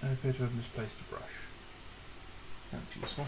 I appear to have misplaced a brush. That's useful.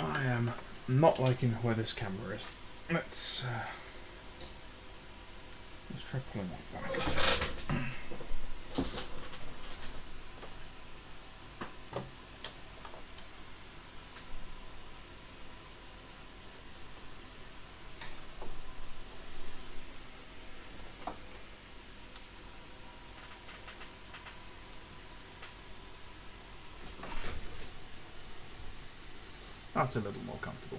I am not liking where this camera is. Let's try pulling that back. That's a little more comfortable.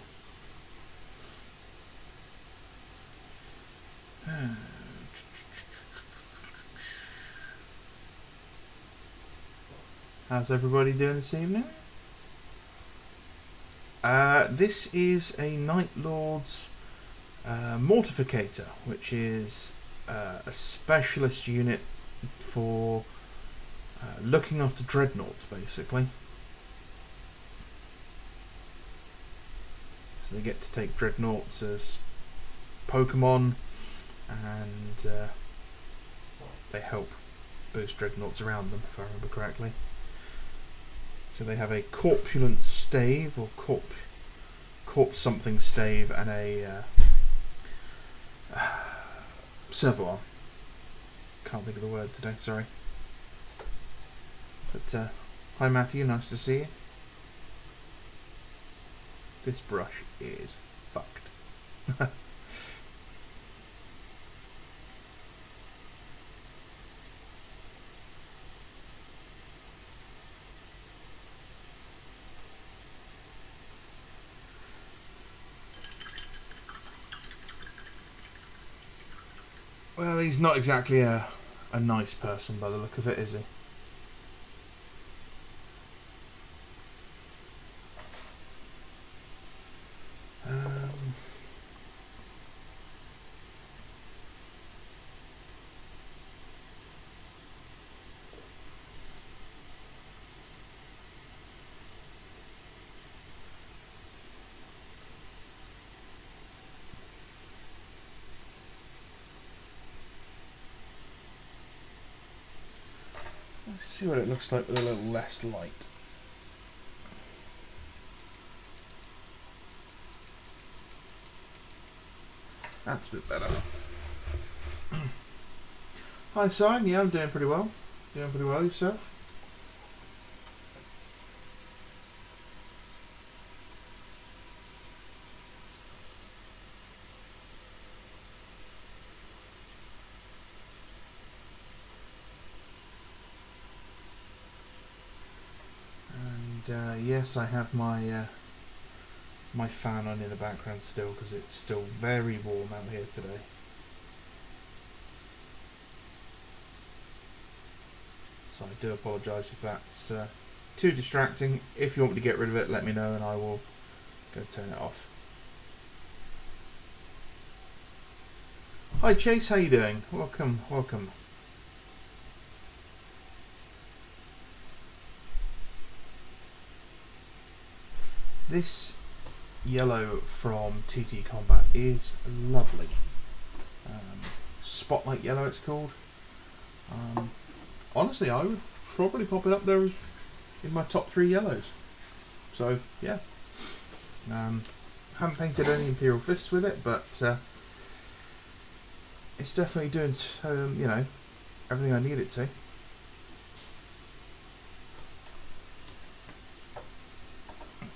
How's everybody doing this evening? This is a Night Lord's Mortificator, which is a specialist unit for looking after dreadnoughts, basically. So they get to take dreadnoughts as Pokemon, and they help boost dreadnoughts around them, if I remember correctly. So they have a corpulent stave, or corp something stave, and a servo. Can't think of the word today, sorry. But hi Matthew, nice to see you. This brush is fucked. Well, he's not exactly a nice person by the look of it, is he? Let's see what it looks like with a little less light. That's a bit better. Hi, Simon. Yeah, I'm doing pretty well. Doing pretty well yourself? And yes, I have my my fan on in the background still because it's still very warm out here today. So I do apologise if that's too distracting. If you want me to get rid of it, let me know and I will go turn it off. Hi Chase, how you doing? Welcome, welcome. This yellow from TT Combat is lovely. Spotlight yellow it's called. Honestly, I would probably pop it up there in my top 3 yellows. So yeah, haven't painted any Imperial Fists with it, but it's definitely doing you know, everything I need it to.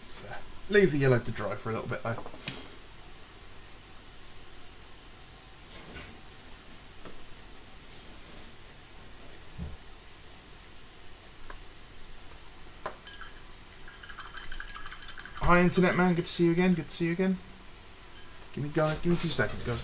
Let's leave the yellow to dry for a little bit though. Hi Internet Man, good to see you again, good to see you again. Give me 2 seconds guys.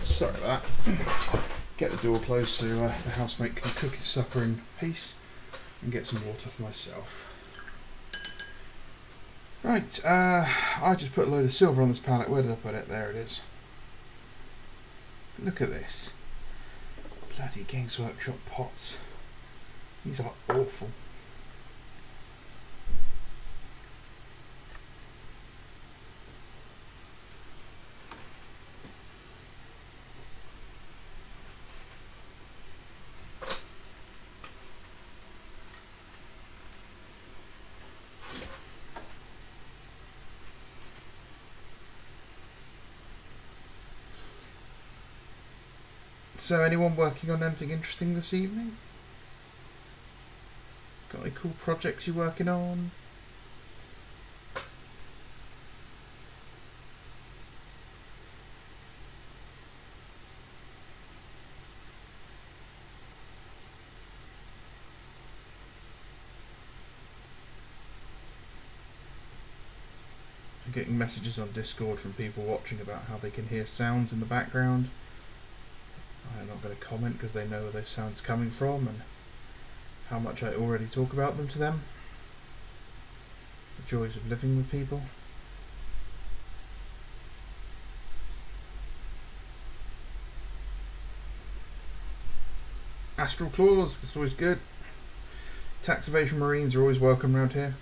Sorry about that. Get the door closed so the housemate can cook his supper in peace and get some water for myself. Right, I just put a load of silver on this palette. Where did I put it? There it is. Look at this. Bloody Games Workshop pots. These are awful. So anyone working on anything interesting this evening? Got any cool projects you're working on? I'm getting messages on Discord from people watching about how they can hear sounds in the background. I'm not going to comment because they know where those sounds coming from and how much I already talk about them to them. The joys of living with people. Astral Claws, that's always good. Tax evasion marines are always welcome around here.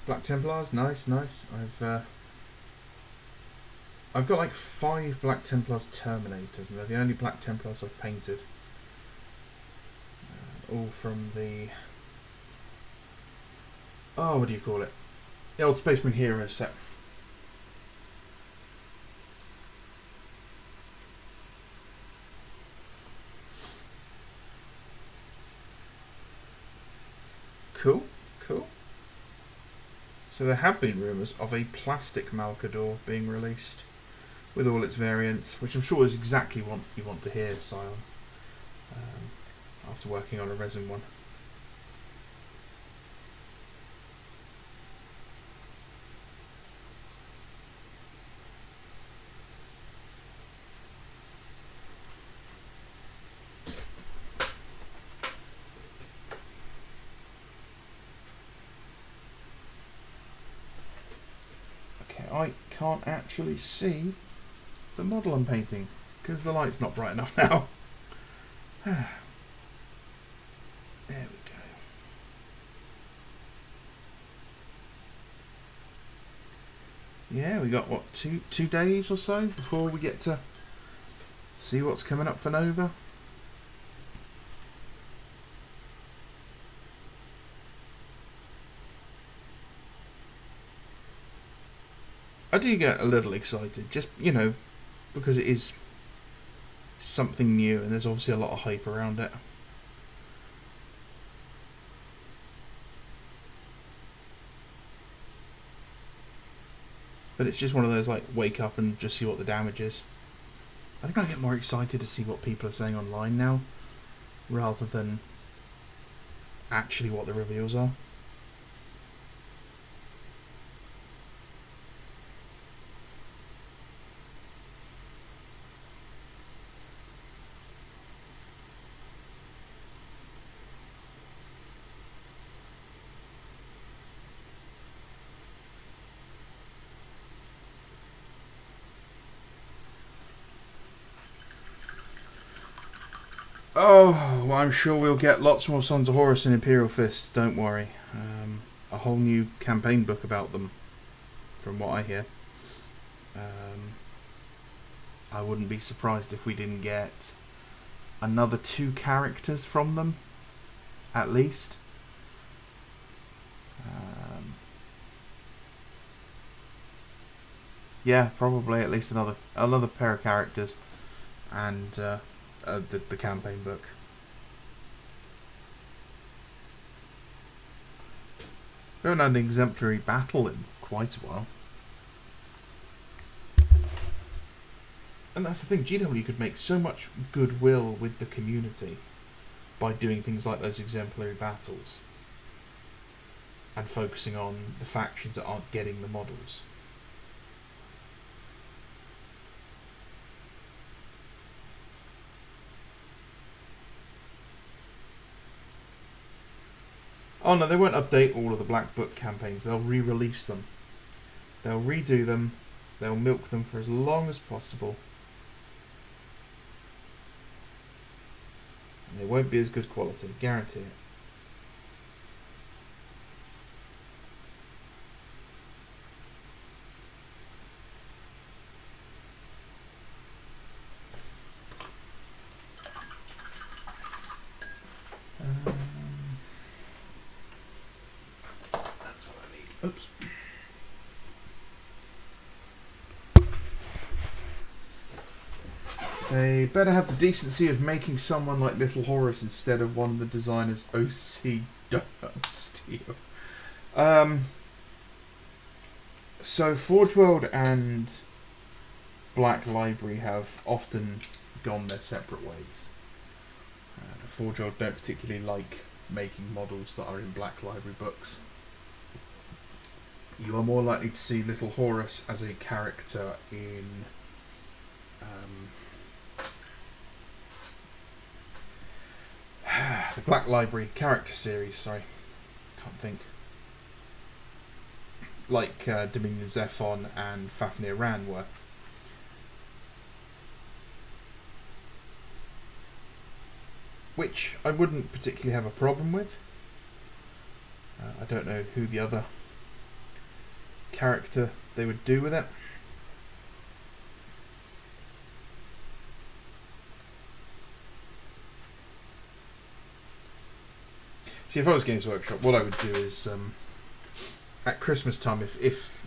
Black Templars, nice, nice. I've got like 5 Black Templars Terminators, and they're the only Black Templars I've painted. All from the... oh, what do you call it? The old Space Marine Hero set. Cool, cool. So there have been rumours of a plastic Malcador being released with all its variants, which I'm sure is exactly what you want to hear, Sion, after working on a resin one. I can't actually see the model I'm painting because the light's not bright enough now. There we go. Yeah, we got what, two days or so before we get to see what's coming up for Nova. I do get a little excited, just, you know, because it is something new and there's obviously a lot of hype around it. But it's just one of those, like, wake up and just see what the damage is. I think I get more excited to see what people are saying online now, rather than actually what the reveals are. Oh, well, I'm sure we'll get lots more Sons of Horus and Imperial Fists, don't worry. A whole new campaign book about them, from what I hear. I wouldn't be surprised if we didn't get another 2 characters from them, at least. Yeah, probably at least another pair of characters, and the campaign book. We haven't had an exemplary battle in quite a while. And that's the thing, GW could make so much goodwill with the community by doing things like those exemplary battles and focusing on the factions that aren't getting the models. Oh no, they won't update all of the Black Book campaigns, they'll re-release them. They'll redo them, they'll milk them for as long as possible. And they won't be as good quality, guarantee it. That's what I need. Oops. They better have the decency of making someone like Little Horus instead of one of the designers OC Dirt Steel. So Forge World and Black Library have often gone their separate ways. Forge World don't particularly like making models that are in Black Library books. You are more likely to see Little Horus as a character in the Black Library character series, sorry. Can't think. Like Dominion Zephon and Fafnir Ran were. Which I wouldn't particularly have a problem with. I don't know who the other character they would do with it. See, if I was Games Workshop, what I would do is at Christmas time, if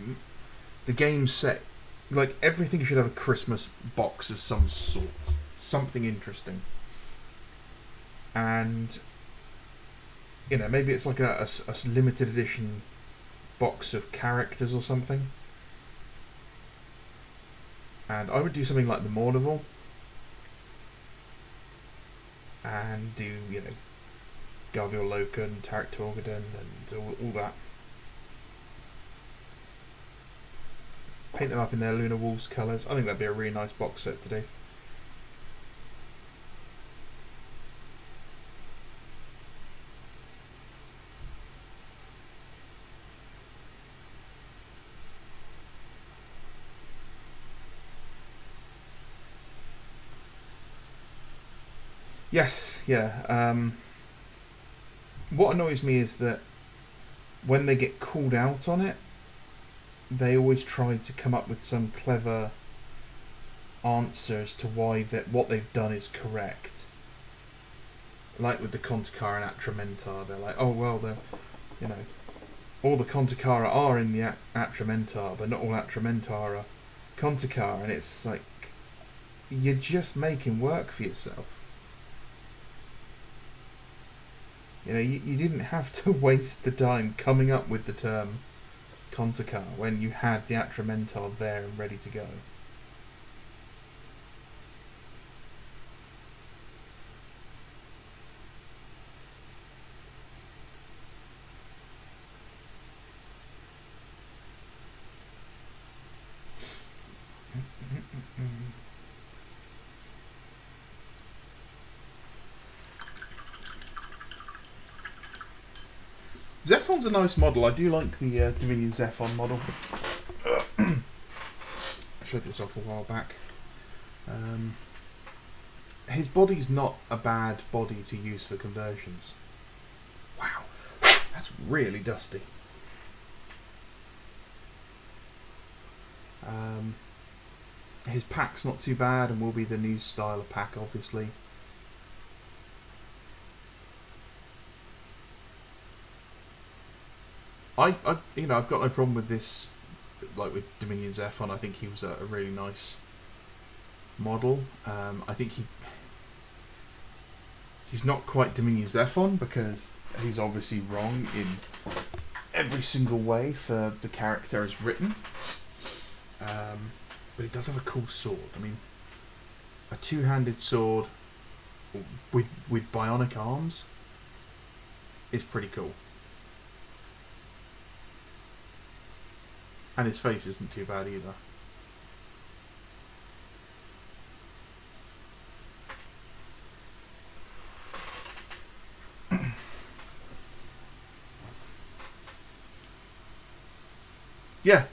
the game's set, like, everything should have a Christmas box of some sort, something interesting, and you know, maybe it's like a limited edition box of characters or something. And I would do something like the Mournival, and do, you know, Garviel Loken, Tarek Torgaden, and all that. Paint them up in their Lunar Wolves colours. I think that'd be a really nice box set to do. Yes, yeah. What annoys me is that when they get called out on it, they always try to come up with some clever answers to why that what they've done is correct. Like with the Contakara and Atramentar, they're like, oh well, they're, you know, all the Contakara are in the Atramentar, but not all Atramentar are Contakara, and it's like you're just making work for yourself. You know, you didn't have to waste the time coming up with the term Contakar when you had the Atramentar there and ready to go. Zephon's a nice model. I do like the Dominion Zephon model. I showed this off a while back. His body's not a bad body to use for conversions. Wow, that's really dusty. His pack's not too bad and will be the new style of pack, obviously. I've got no problem with this, like with Dominion Zephon. I think he was a really nice model. I think he's not quite Dominion Zephon because he's obviously wrong in every single way for the character as written. But he does have a cool sword. I mean, a two-handed sword with bionic arms is pretty cool. And his face isn't too bad either. Yeah,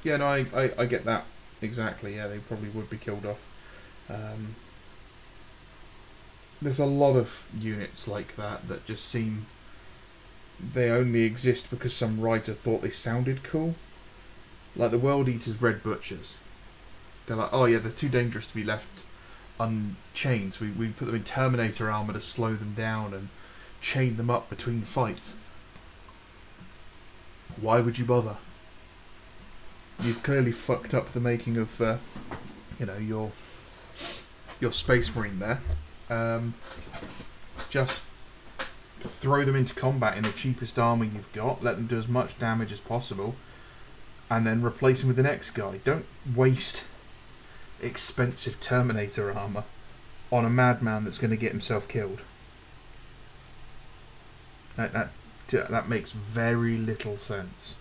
no, I get that exactly. Yeah, they probably would be killed off. There's a lot of units like that just seem they only exist because some writer thought they sounded cool. Like the World Eaters Red Butchers. They're like, oh yeah, they're too dangerous to be left unchained, so we put them in Terminator armour to slow them down and chain them up between fights. Why would you bother? You've clearly fucked up the making of, your Space Marine there. Just throw them into combat in the cheapest armour you've got, let them do as much damage as possible, and then replace him with the next guy. Don't waste expensive Terminator armour on a madman that's going to get himself killed. That makes very little sense.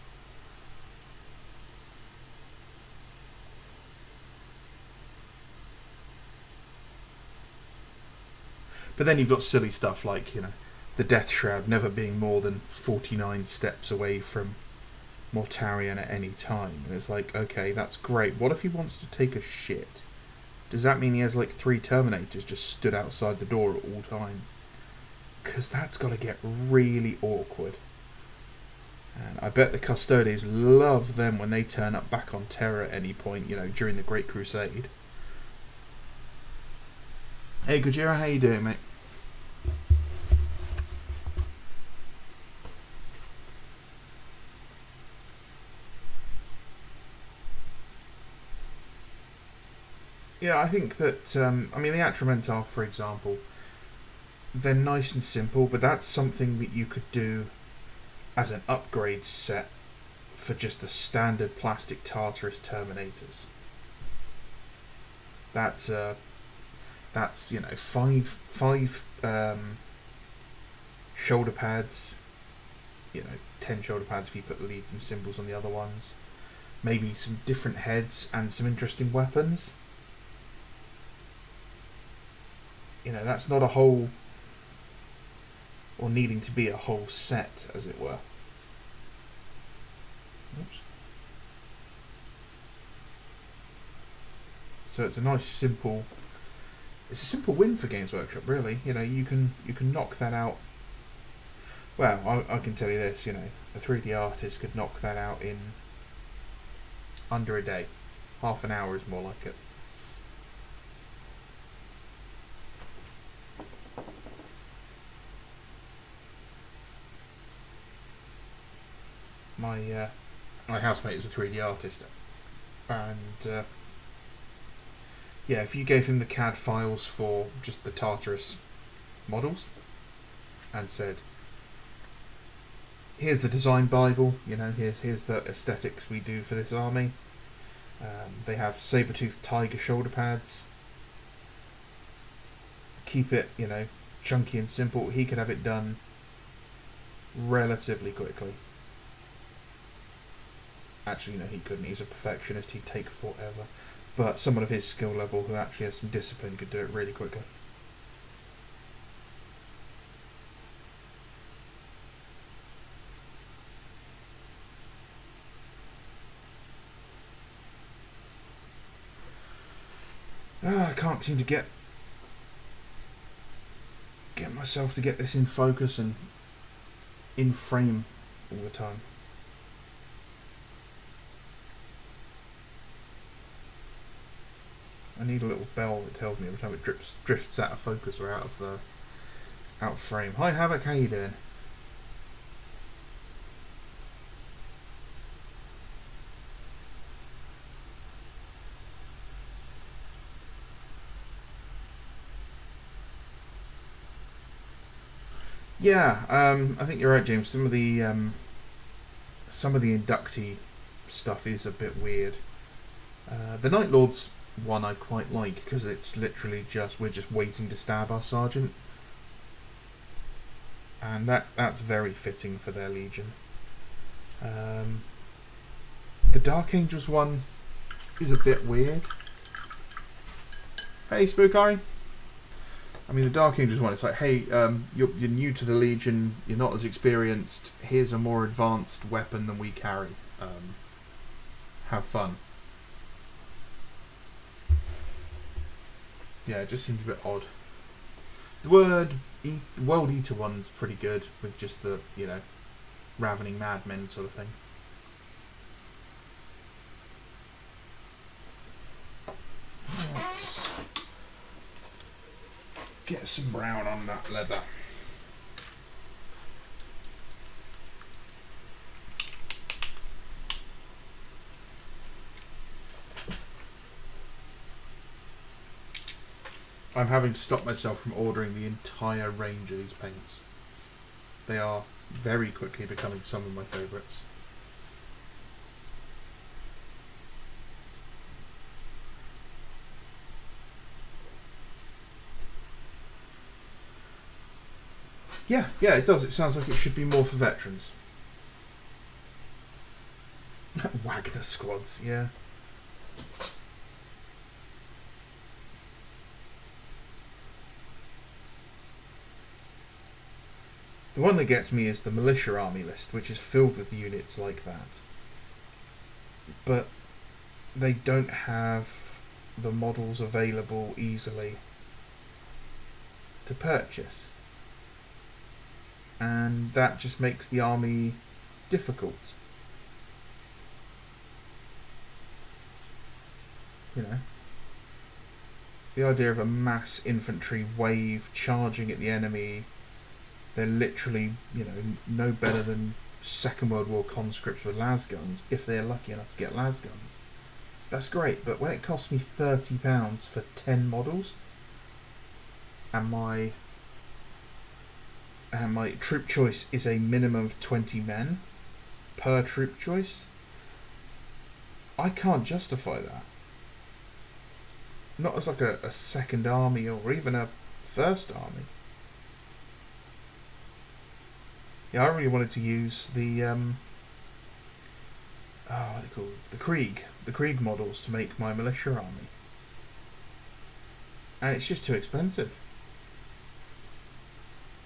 But then you've got silly stuff like, the Death Shroud never being more than 49 steps away from Mortarion at any time. And it's like, okay, that's great. What if he wants to take a shit? Does that mean he has like 3 Terminators just stood outside the door at all time? Because that's got to get really awkward. And I bet the Custodians love them when they turn up back on Terra at any point, during the Great Crusade. Hey Gojira, how you doing, mate? Yeah, I think that, the Atramentar, for example, they're nice and simple, but that's something that you could do as an upgrade set for just the standard plastic Tartarus Terminators. That's five shoulder pads, 10 shoulder pads if you put the Legion symbols on the other ones, maybe some different heads and some interesting weapons. That's not a whole, or needing to be a whole set, as it were. Oops. So it's a nice simple it's a simple win for Games Workshop, really. You know, you can knock that out. Well, I can tell you this. You know, a 3D artist could knock that out in under a day. Half an hour is more like it. My housemate is a 3D artist, and yeah, if you gave him the CAD files for just the Tartarus models and said, "Here's the design bible. You know, here's the aesthetics we do for this army. They have saber-toothed tiger shoulder pads. Keep it, you know, chunky and simple." He could have it done relatively quickly. Actually, no, he couldn't. He's a perfectionist. He'd take forever. But someone of his skill level who actually has some discipline could do it really quickly. I can't seem to get myself to get this in focus and in frame all the time. I need a little bell that tells me every time it drifts out of focus or out of frame. Hi Havoc, how you doing? Yeah, I think you're right, James. Some of the inductee stuff is a bit weird. The Night Lords one I quite like because it's literally we're just waiting to stab our sergeant, and that's very fitting for their legion. The Dark Angels one is a bit weird. Hey, Spook Eye. I mean, the Dark Angels one, it's like, hey, you're new to the Legion, you're not as experienced, here's a more advanced weapon than we carry. Have fun. Yeah, it just seems a bit odd. The World Eater one's pretty good, with just the, you know, ravening madmen sort of thing. Let's get some brown on that leather. I'm having to stop myself from ordering the entire range of these paints. They are very quickly becoming some of my favourites. Yeah, it does. It sounds like it should be more for veterans. Wagner squads, yeah. The one that gets me is the militia army list, which is filled with units like that. But they don't have the models available easily to purchase. And that just makes the army difficult. You know, the idea of a mass infantry wave charging at the enemy, they're literally, you know, no better than Second World War conscripts with las guns, if they're lucky enough to get las guns. That's great, but when it costs me £30 for 10 models, and my troop choice is a minimum of 20 men per troop choice, I can't justify that. Not as like a second army or even a first army. Yeah, I really wanted to use the what are they called? The Krieg models to make my militia army, and it's just too expensive.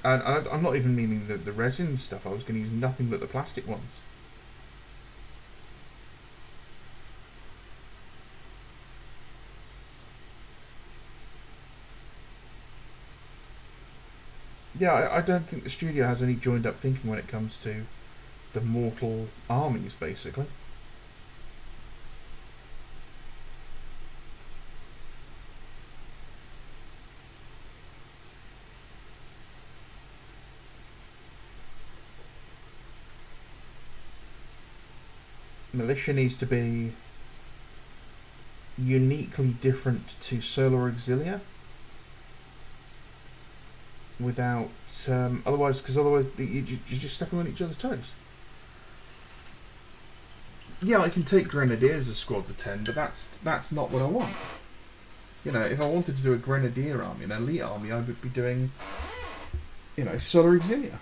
And I'm not even meaning the resin stuff. I was going to use nothing but the plastic ones. Yeah, I don't think the studio has any joined up thinking when it comes to the mortal armies, basically. Militia needs to be uniquely different to Solar Auxilia without otherwise, because otherwise you're just stepping on each other's toes. Yeah, I can take Grenadiers as squads of 10, but that's not what I want. You know, if I wanted to do a Grenadier army, an elite army, I would be doing, you know, Solar Auxilia.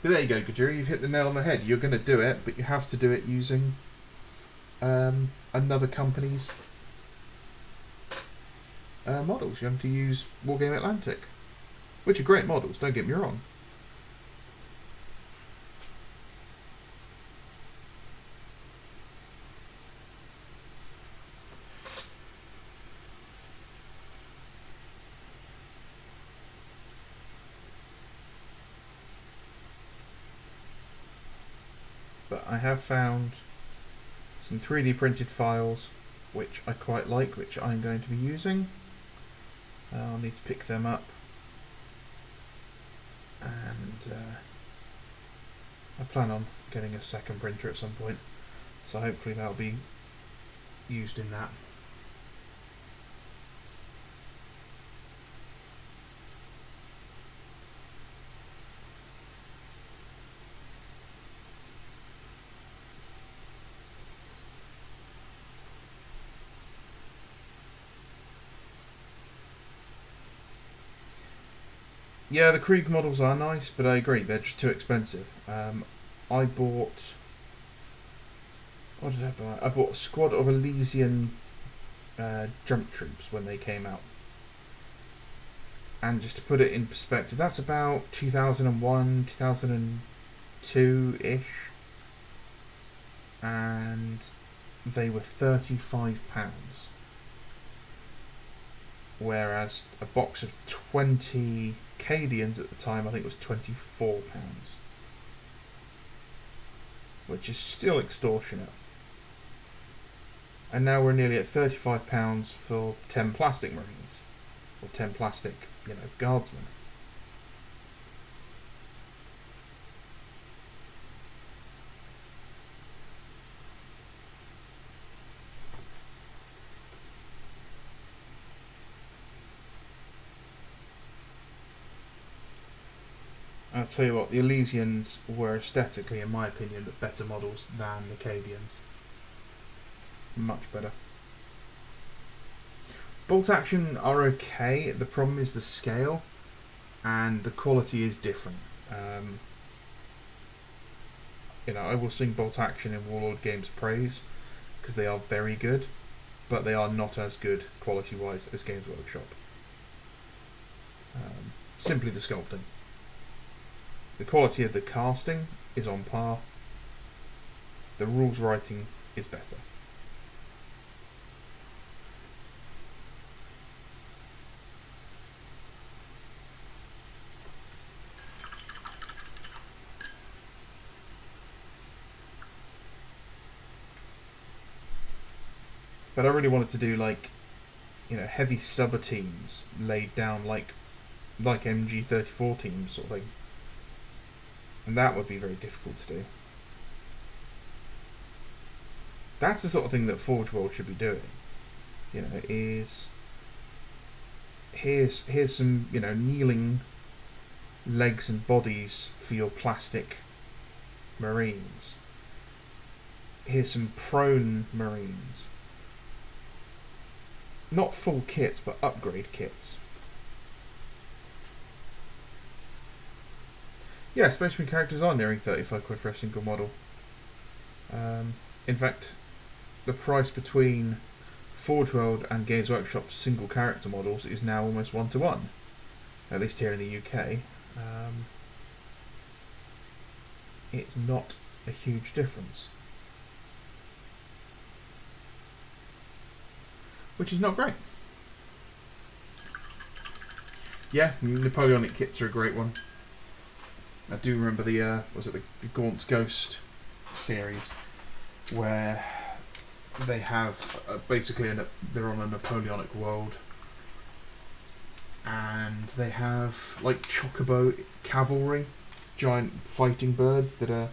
But there you go, Gajira, you've hit the nail on the head. You're going to do it, but you have to do it using another company's models. You have to use Wargame Atlantic, which are great models, don't get me wrong. But I have found some 3D printed files which I quite like, which I'm going to be using. I'll need to pick them up, and I plan on getting a second printer at some point, so hopefully that'll be used in that. Yeah, the Krieg models are nice, but I agree, they're just too expensive. I bought... What did I buy? I bought a squad of Elysian jump troops when they came out. And just to put it in perspective, that's about 2001, 2002-ish. And they were £35. Whereas a box of 20 Cadians at the time, I think, was £24, which is still extortionate. And now we're nearly at £35 for 10 plastic Marines, or 10 plastic, you know, Guardsmen. I'll tell you what, the Elysians were aesthetically, in my opinion, the better models than the Cadians. Much better. Bolt action are okay, the problem is the scale, and the quality is different. You know, I will sing bolt action in Warlord Games praise, because they are very good, but they are not as good quality-wise as Games Workshop. Simply the sculpting. The quality of the casting is on par. The rules writing is better. But I really wanted to do, like, you know, heavy stubber teams laid down like MG34 teams sort of thing. And that would be very difficult to do. That's the sort of thing that Forge World should be doing. You know, is here's some, you know, kneeling legs and bodies for your plastic Marines. Here's some prone Marines. Not full kits, but upgrade kits. Yeah, Space Marine characters are nearing 35 quid for a single model. In fact, the price between Forge World and Games Workshop's single character models is now almost 1-to-1, at least here in the UK. It's not a huge difference. which is not great. Yeah, Napoleonic kits are a great one. I do remember the was it the Gaunt's Ghost series, where they have basically they're on a Napoleonic world, and they have like chocobo cavalry, giant fighting birds that are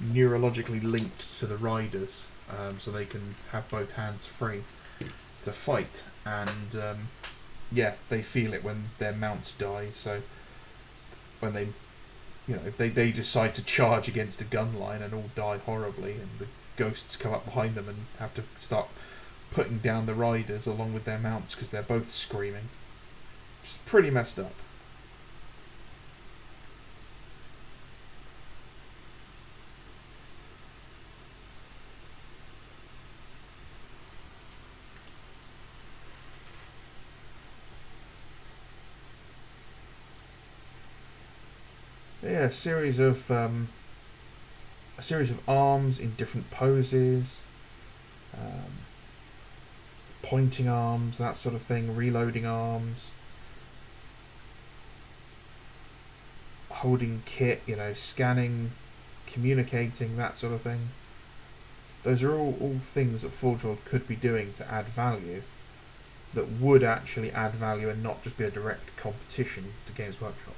neurologically linked to the riders, so they can have both hands free to fight, and yeah, they feel it when their mounts die. So when they, they decide to charge against a gun line and all die horribly, and the ghosts come up behind them and have to start putting down the riders along with their mounts because they're both screaming. Which is pretty messed up. Yeah, a series of arms in different poses, pointing arms, that sort of thing, reloading arms, holding kit, scanning, communicating, that sort of thing. Those are all things that Forge World could be doing to add value, that would actually add value and not just be a direct competition to Games Workshop.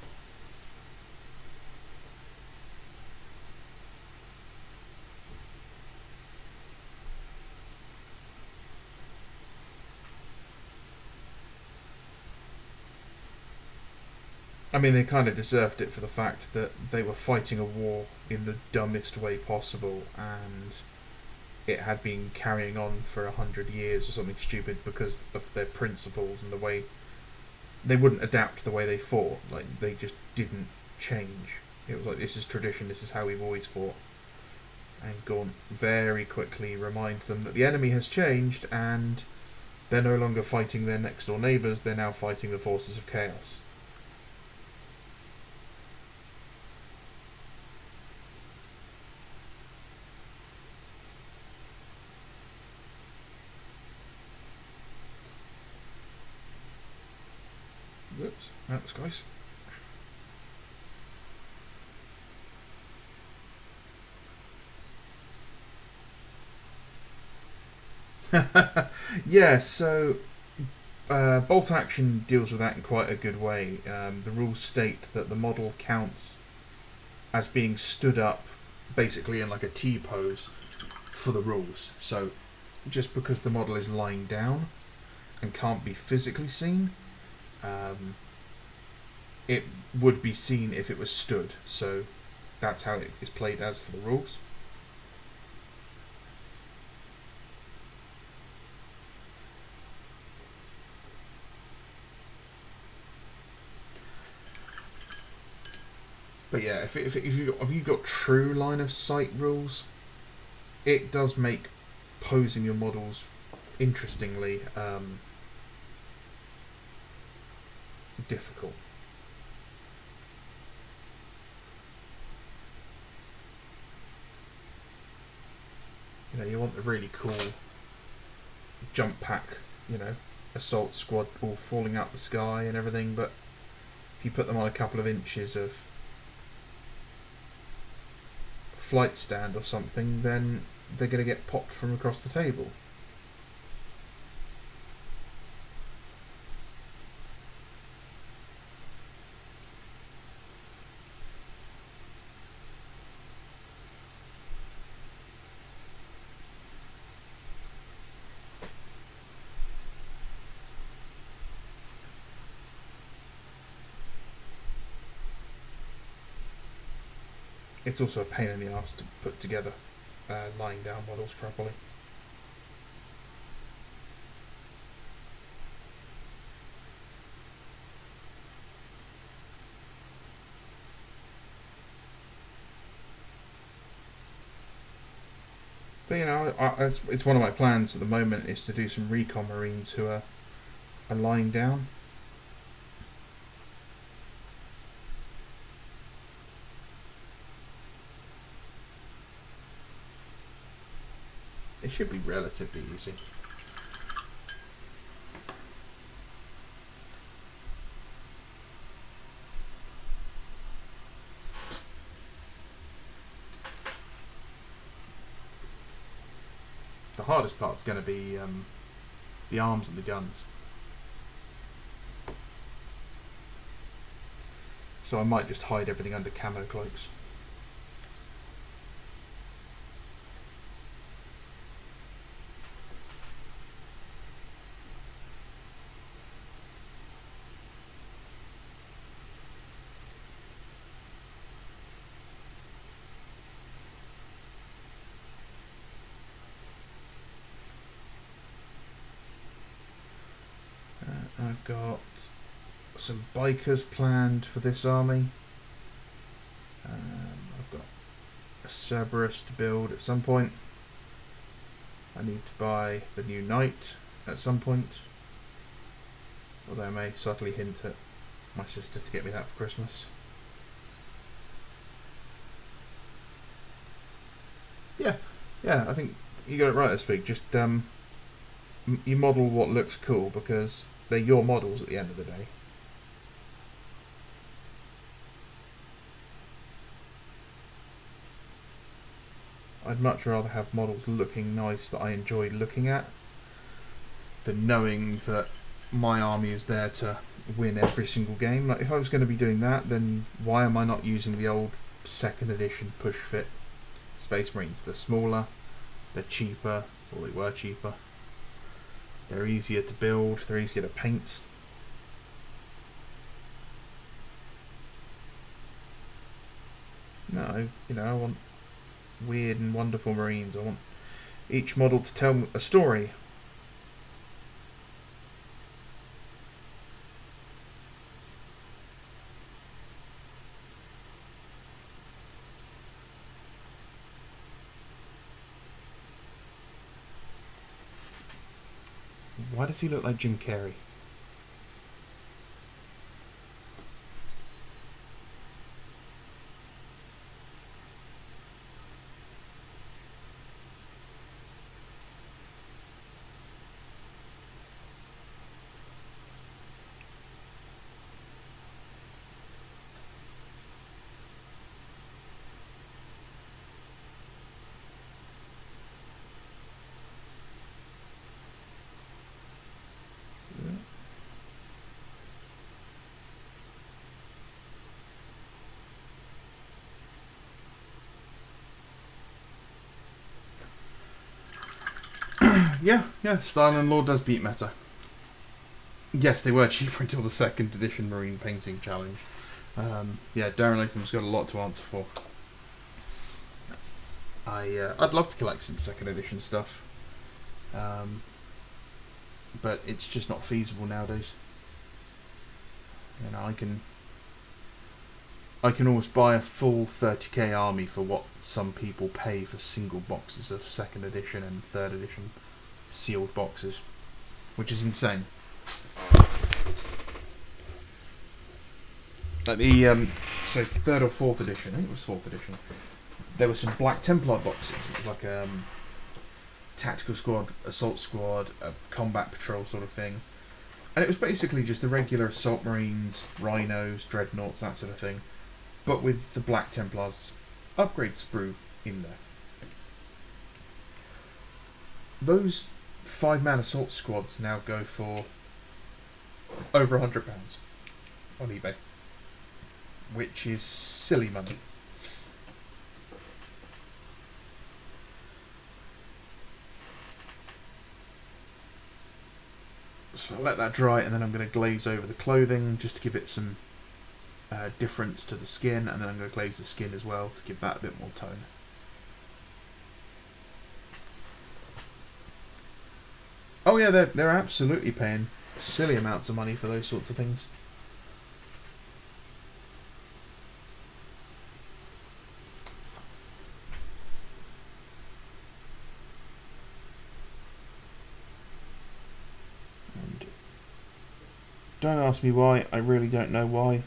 I mean, they kind of deserved it for the fact that they were fighting a war in the dumbest way possible, and it had been carrying on for 100 years or something stupid because of their principles and the way they wouldn't adapt the way they fought. Like, they just didn't change. It was like, this is tradition, this is how we've always fought. And Gaunt very quickly reminds them that the enemy has changed, and they're no longer fighting their next door neighbours, they're now fighting the forces of chaos. Whoops, that was close. Yeah, so bolt action deals with that in quite a good way. The rules state that the model counts as being stood up basically in like a T pose for the rules. So just because the model is lying down and can't be physically seen, it would be seen if it was stood. So that's how it is played as for the rules. But yeah, if you've got true line of sight rules, it does make posing your models interestingly difficult. You want the really cool jump pack, assault squad all falling out the sky and everything, but if you put them on a couple of inches of flight stand or something, then they're going to get popped from across the table. It's also a pain in the arse to put together lying down models properly. But it's one of my plans at the moment is to do some recon marines who are lying down. It should be relatively easy. the hardest part's going to be the arms and the guns. So I might just hide everything under camo cloaks. I've got some bikers planned for this army. I've got a Cerberus to build at some point. I need to buy the new knight at some point, although I may subtly hint at my sister to get me that for Christmas. Yeah, I think you got it right this week. Just you model what looks cool, because they're your models at the end of the day. I'd much rather have models looking nice that I enjoy looking at than knowing that my army is there to win every single game. Like, if I was going to be doing that, then why am I not using the old 2nd edition push fit Space Marines? They're smaller, they're cheaper, or they were cheaper. They're easier to build, they're easier to paint. No, I want weird and wonderful Marines. I want each model to tell a story. Why does he look like Jim Carrey? Yeah, Style and Lore does beat meta. Yes, they were cheaper until the 2nd edition Marine Painting Challenge. Darren Latham's got a lot to answer for. I'd love to collect some 2nd edition stuff, but it's just not feasible nowadays. I can almost buy a full 30k army for what some people pay for single boxes of 2nd edition and 3rd edition sealed boxes, which is insane. Like the 3rd or 4th edition, I think it was 4th edition, there were some Black Templar boxes. It was like a tactical squad, assault squad, a combat patrol sort of thing, and it was basically just the regular assault marines, rhinos, dreadnoughts, that sort of thing, but with the Black Templars upgrade sprue in there. Those 5-man assault squads now go for over £100 on eBay, which is silly money. So I'll let that dry, and then I'm going to glaze over the clothing just to give it some difference to the skin, and then I'm going to glaze the skin as well to give that a bit more tone. Oh yeah, they're absolutely paying silly amounts of money for those sorts of things. And don't ask me why, I really don't know why.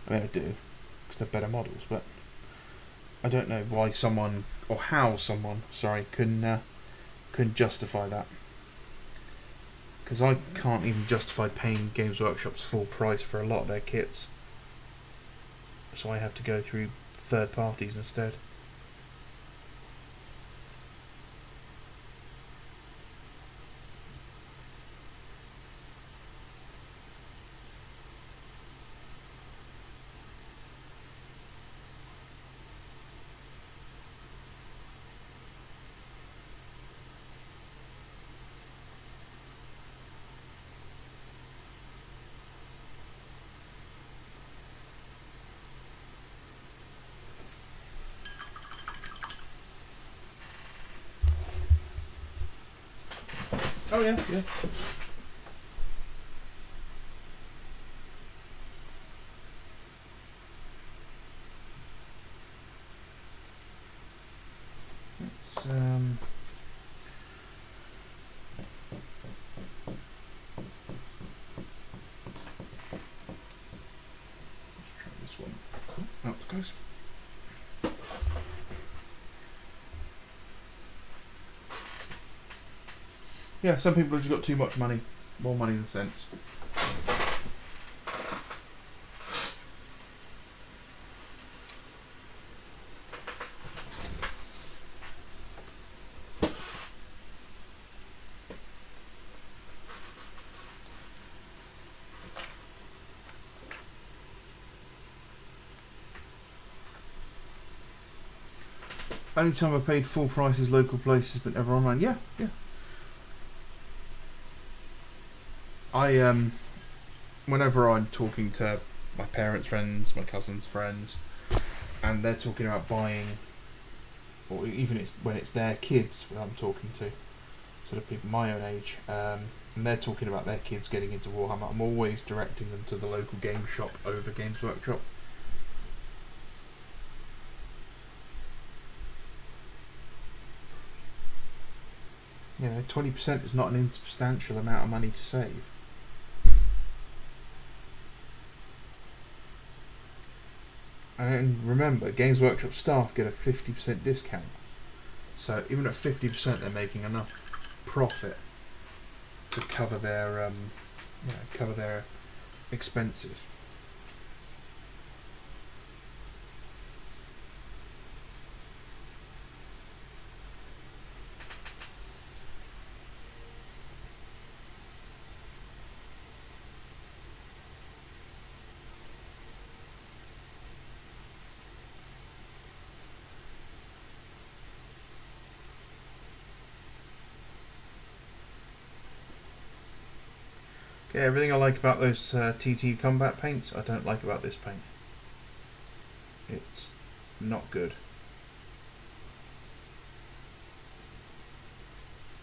I mean, I do, because they're better models, but I don't know why someone, or how someone, couldn't justify that. Because I can't even justify paying Games Workshop's full price for a lot of their kits. So I have to go through third parties instead. Oh yeah, yeah. Let's try this one. Oh, that was close. Yeah, some people have just got too much money. More money than sense. Only time I paid full price is local places, but never online. Yeah, yeah. Whenever I'm talking to my parents' friends, my cousins' friends, and they're talking about buying, or even when it's their kids that I'm talking to, sort of people my own age, and they're talking about their kids getting into Warhammer, I'm always directing them to the local game shop over Games Workshop. You know, 20% is not an insubstantial amount of money to save. And remember, Games Workshop staff get a 50% discount. So even at 50%, they're making enough profit to cover their expenses. Okay, everything I like about those TT combat paints, I don't like about this paint. It's not good.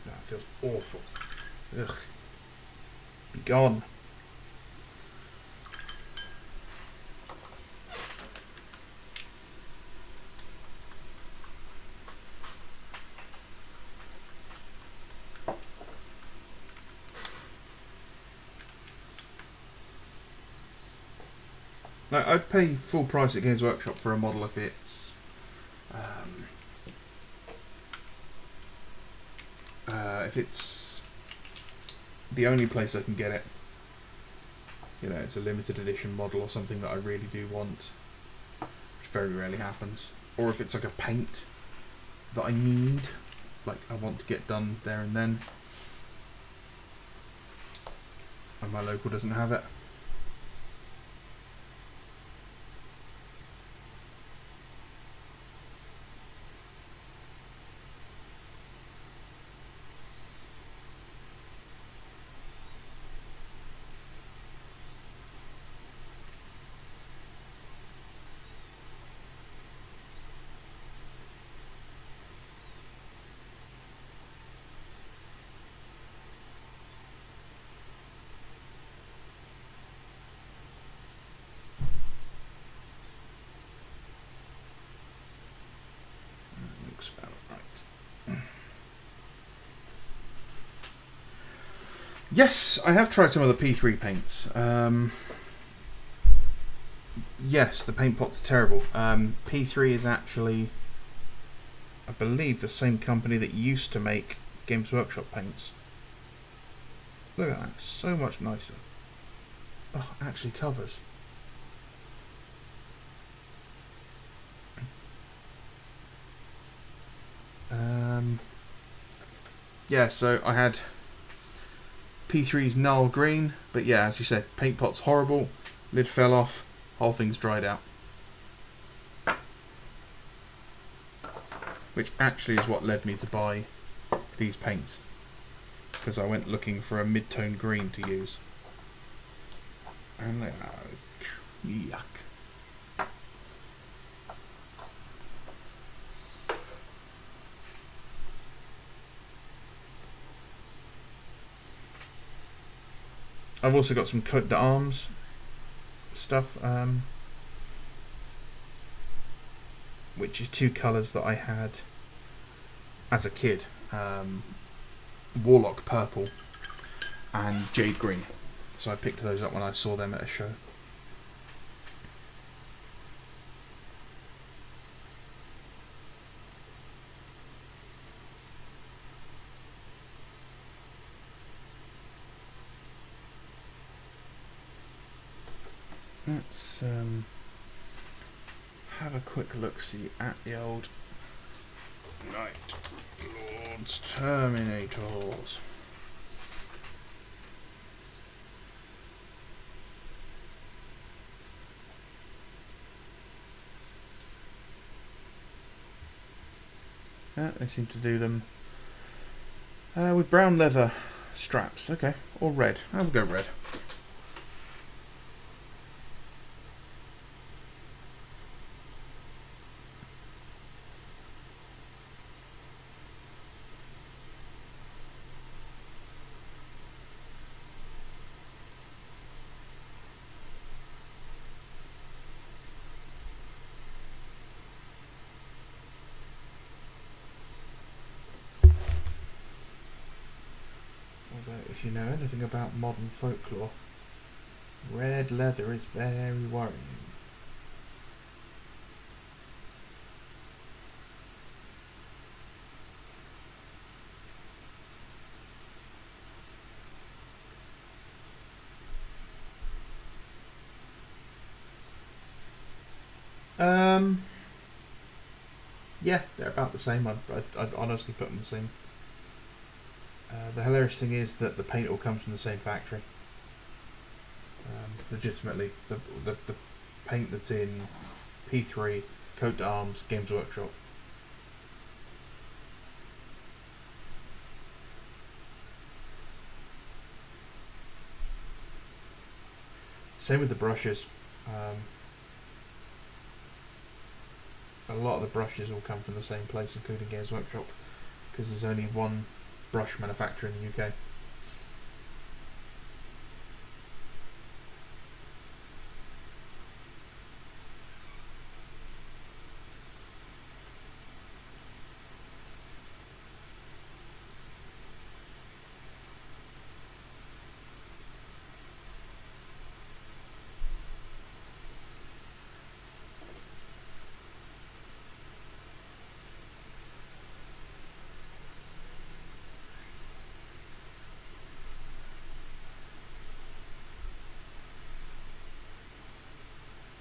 No, it feels awful. Ugh. Be gone. Now, I'd pay full price at Games Workshop for a model if it's the only place I can get it. You know, it's a limited edition model or something that I really do want, which very rarely happens. Or if it's like a paint that I need, like I want to get done there and then, and my local doesn't have it. Looks about right. Yes, I have tried some of the P3 paints. Yes, the paint pot's terrible. P3 is actually, I believe, the same company that used to make Games Workshop paints. Look at that, so much nicer. Oh, actually covers. Yeah, so I had P3's Null Green, but yeah, as you said, paint pot's horrible, lid fell off, whole thing's dried out. Which actually is what led me to buy these paints, because I went looking for a mid-tone green to use. And they are yuck. I've also got some coat d'arms stuff, which is 2 colours that I had as a kid. Warlock purple and jade green. So I picked those up when I saw them at a show. Let's have a quick look-see at the old Night Lords Terminators. Yeah, they seem to do them with brown leather straps. Okay, or red. I'll go red. If you know anything about modern folklore, red leather is very worrying. Yeah, they're about the same. I'd honestly put them the same. The hilarious thing is that the paint all comes from the same factory. Legitimately, the paint that's in P3, Coat d'Arms, Games Workshop. Same with the brushes. A lot of the brushes all come from the same place, including Games Workshop, because there's only one brush manufacturer in the UK.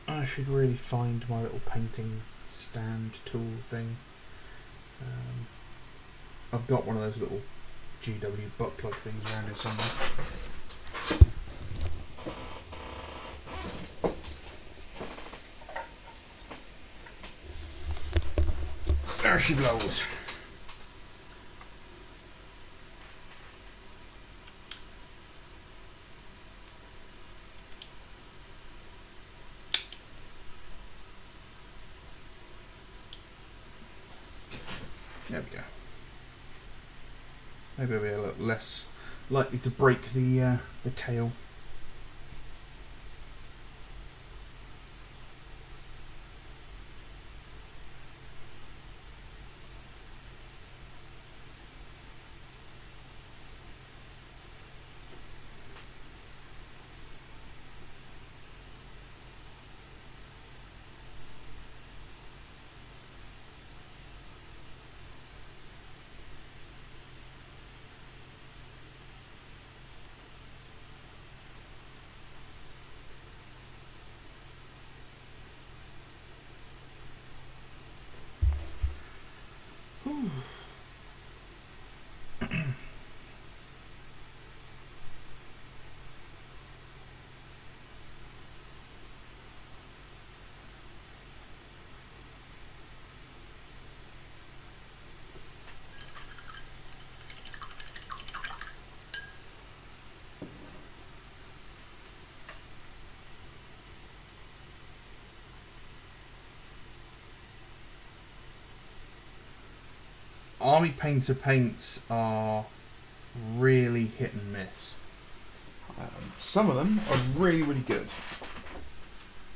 I should really find my little painting stand tool thing. I've got one of those little GW butt plug things around here somewhere. There she blows. There we go. Maybe I'll be a little less likely to break the tail. Army Painter paints are really hit and miss. Some of them are really, really good,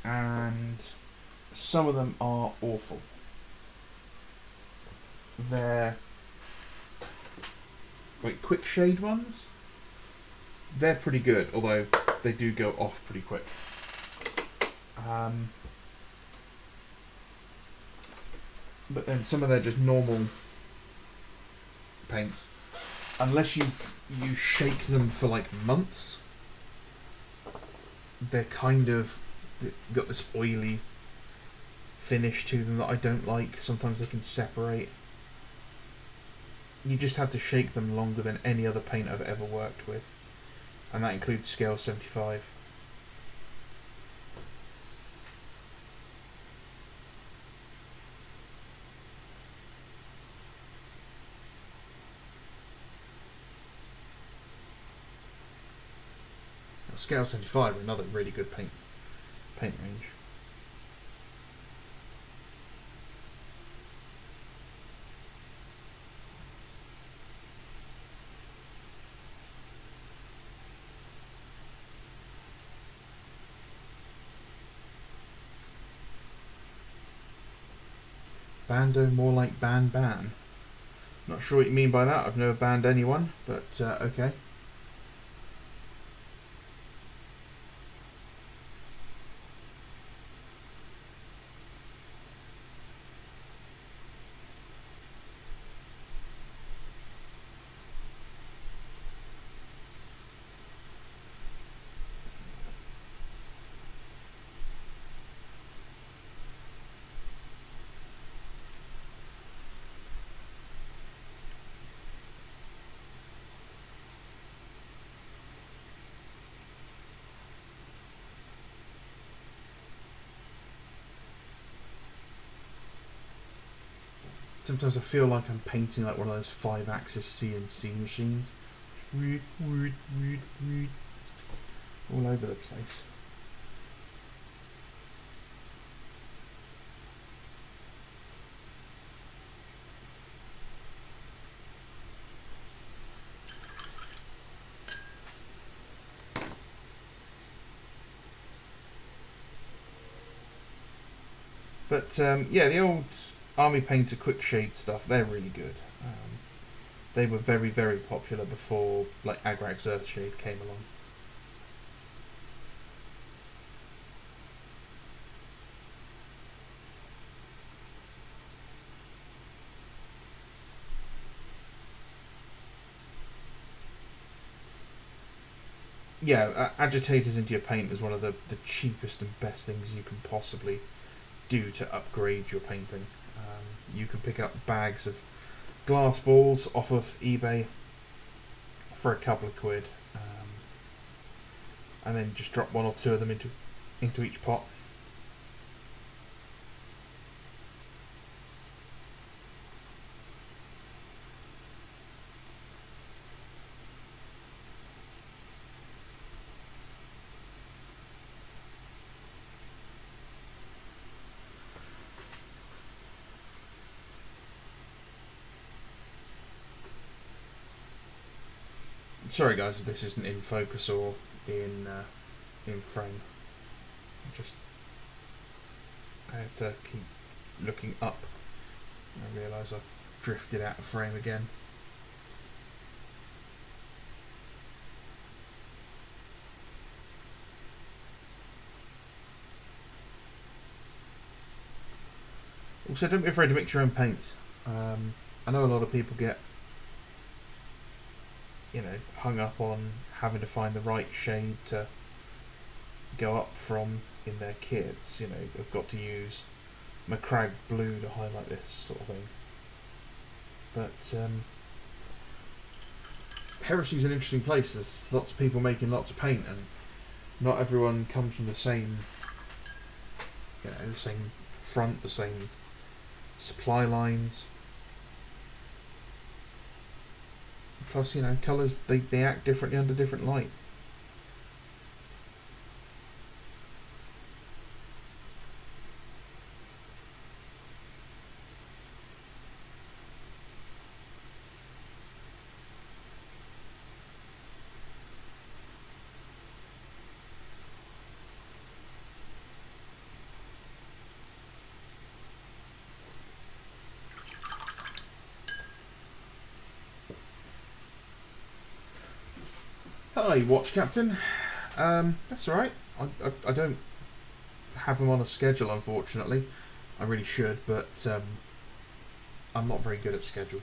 and some of them are awful. They're quick shade ones. They're pretty good, although they do go off pretty quick. But then some of their just normal paints, unless you shake them for like months, they're kind of got this oily finish to them that I don't like. Sometimes they can separate. You just have to shake them longer than any other paint I've ever worked with, and that includes scale 75. Now, scale 75 are another really good paint range. Bando, more like ban. Not sure what you mean by that. I've never banned anyone, but okay. Sometimes I feel like I'm painting like one of those 5-axis CNC machines. All over the place. But yeah, the old Army Painter quick shade stuff, they're really good. They were very, very popular before like Agrax Earthshade came along. Yeah, agitators into your paint is one of the cheapest and best things you can possibly do to upgrade your painting. You can pick up bags of glass balls off of eBay for a couple of quid, and then just drop 1 or 2 of them into each pot. Sorry guys, if this isn't in focus or in frame. I have to keep looking up. I realise I've drifted out of frame again. Also, don't be afraid to mix your own paints. I know a lot of people get hung up on having to find the right shade to go up from in their kits. They've got to use Macragge blue to highlight this sort of thing. But Heresy's an interesting place. There's lots of people making lots of paint, and not everyone comes from the same, the same front, the same supply lines. Plus, colours, they act differently under different light. Hi, Watch Captain. That's alright. I don't have them on a schedule, unfortunately. I really should, but I'm not very good at schedules.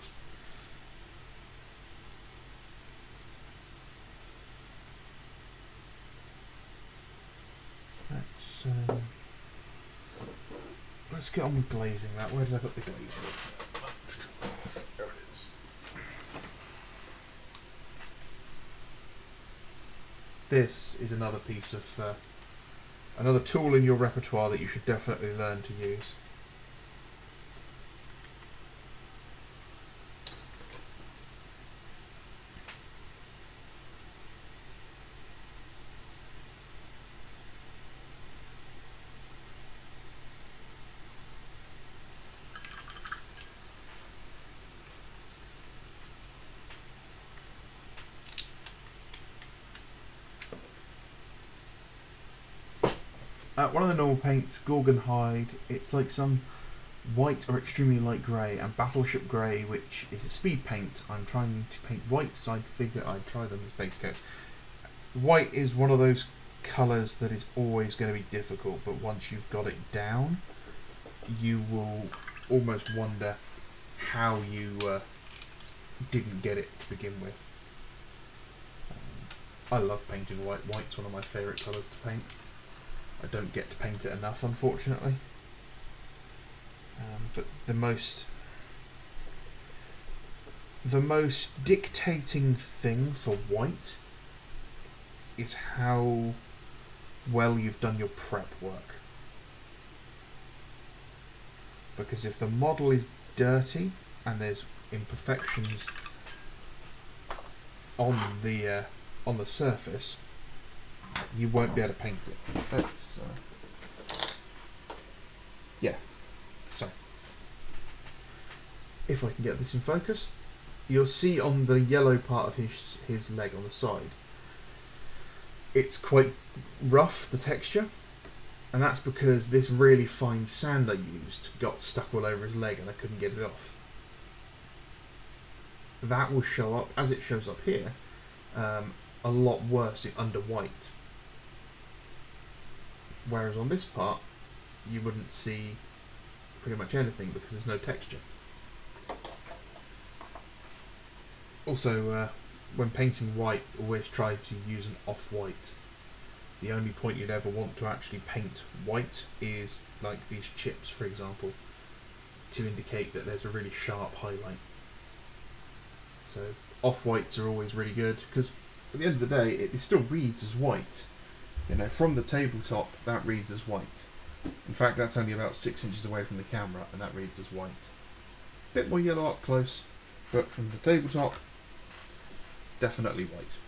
Let's get on with glazing that. Where did I put the glazing? There it is. This is another piece of another tool in your repertoire that you should definitely learn to use. One of the normal paints, Gorgon Hide, it's like some white or extremely light grey, and Battleship Grey, which is a speed paint. I'm trying to paint white, so I figured I'd try them as base coats. White is one of those colours that is always going to be difficult, but once you've got it down, you will almost wonder how you didn't get it to begin with. I love painting white. White's one of my favourite colours to paint. I don't get to paint it enough, unfortunately. But the most dictating thing for white is how well you've done your prep work. Because if the model is dirty and there's imperfections on the surface, you won't be able to paint it. That's yeah. So if I can get this in focus, you'll see on the yellow part of his leg on the side, it's quite rough, the texture, and that's because this really fine sand I used got stuck all over his leg and I couldn't get it off. That will show up, as it shows up here, a lot worse under white. Whereas on this part, you wouldn't see pretty much anything because there's no texture. Also, when painting white, always try to use an off-white. The only point you'd ever want to actually paint white is like these chips, for example, to indicate that there's a really sharp highlight. So off-whites are always really good because at the end of the day, it still reads as white. You know, from the tabletop, that reads as white. In fact, that's only about 6 inches away from the camera, and that reads as white. A bit more yellow up close, but from the tabletop, definitely white.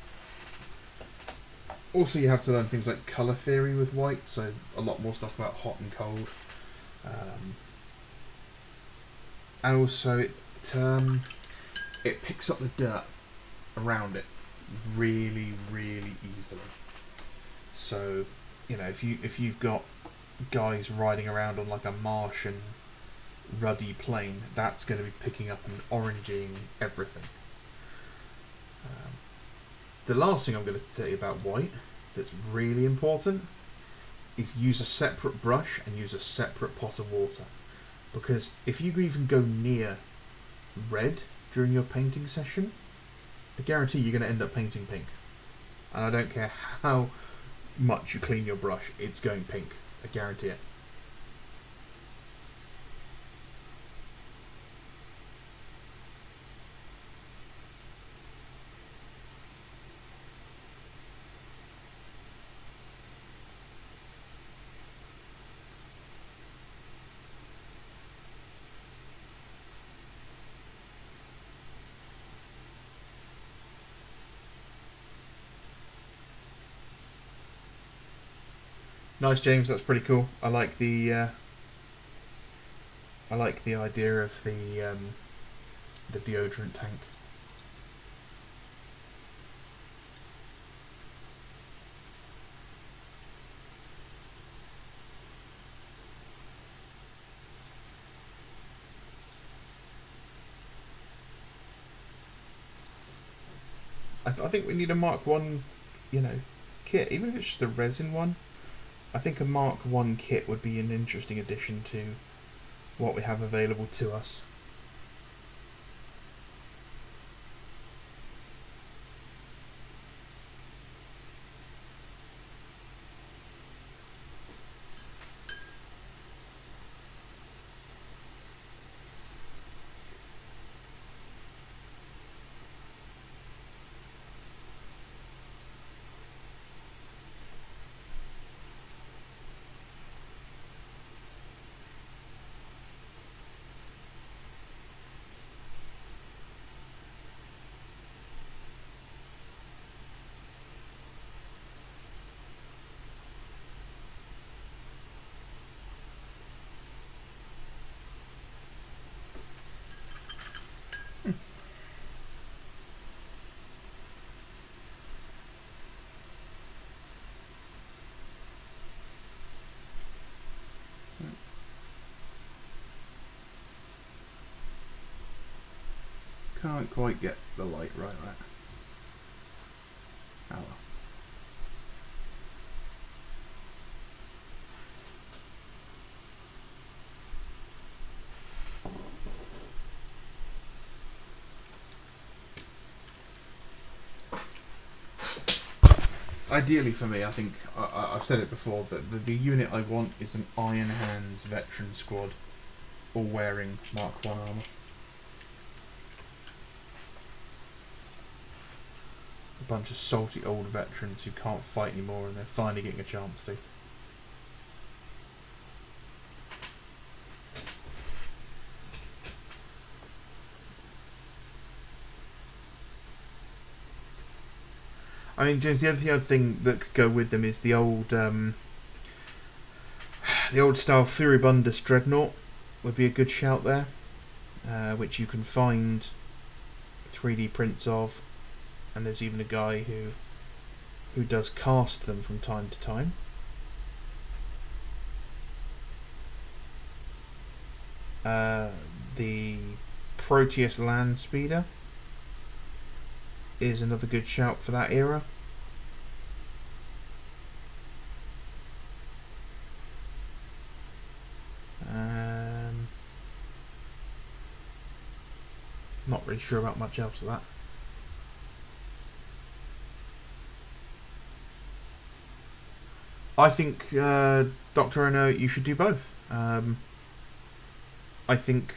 Also, you have to learn things like colour theory with white, so a lot more stuff about hot and cold. And also, it picks up the dirt around it really, really easily. So, you know, if you've got guys riding around on like a Martian ruddy plane, that's going to be picking up and oranging everything. The last thing I'm going to tell you about white that's really important is use a separate brush and use a separate pot of water. Because if you even go near red during your painting session, I guarantee you're going to end up painting pink. And I don't care how much you clean your brush, it's going pink. I guarantee it. Nice, James. That's pretty cool. I like the idea of the deodorant tank. I think we need a Mark 1 kit, even if it's just a resin one. I think a Mark 1 kit would be an interesting addition to what we have available to us. Can't quite get the light right there. Oh well. Ideally for me, I think I've said it before, but the unit I want is an Iron Hands veteran squad, all wearing Mark 1 armour. A bunch of salty old veterans who can't fight anymore, and they're finally getting a chance to. I mean, James, the other thing that could go with them is the old style Furibundus Dreadnought would be a good shout there, which you can find 3D prints of, and there's even a guy who does cast them from time to time. The Proteus Land Speeder is another good shout for that era. Not really sure about much else of that. I think, Dr. Ono, you should do both. I think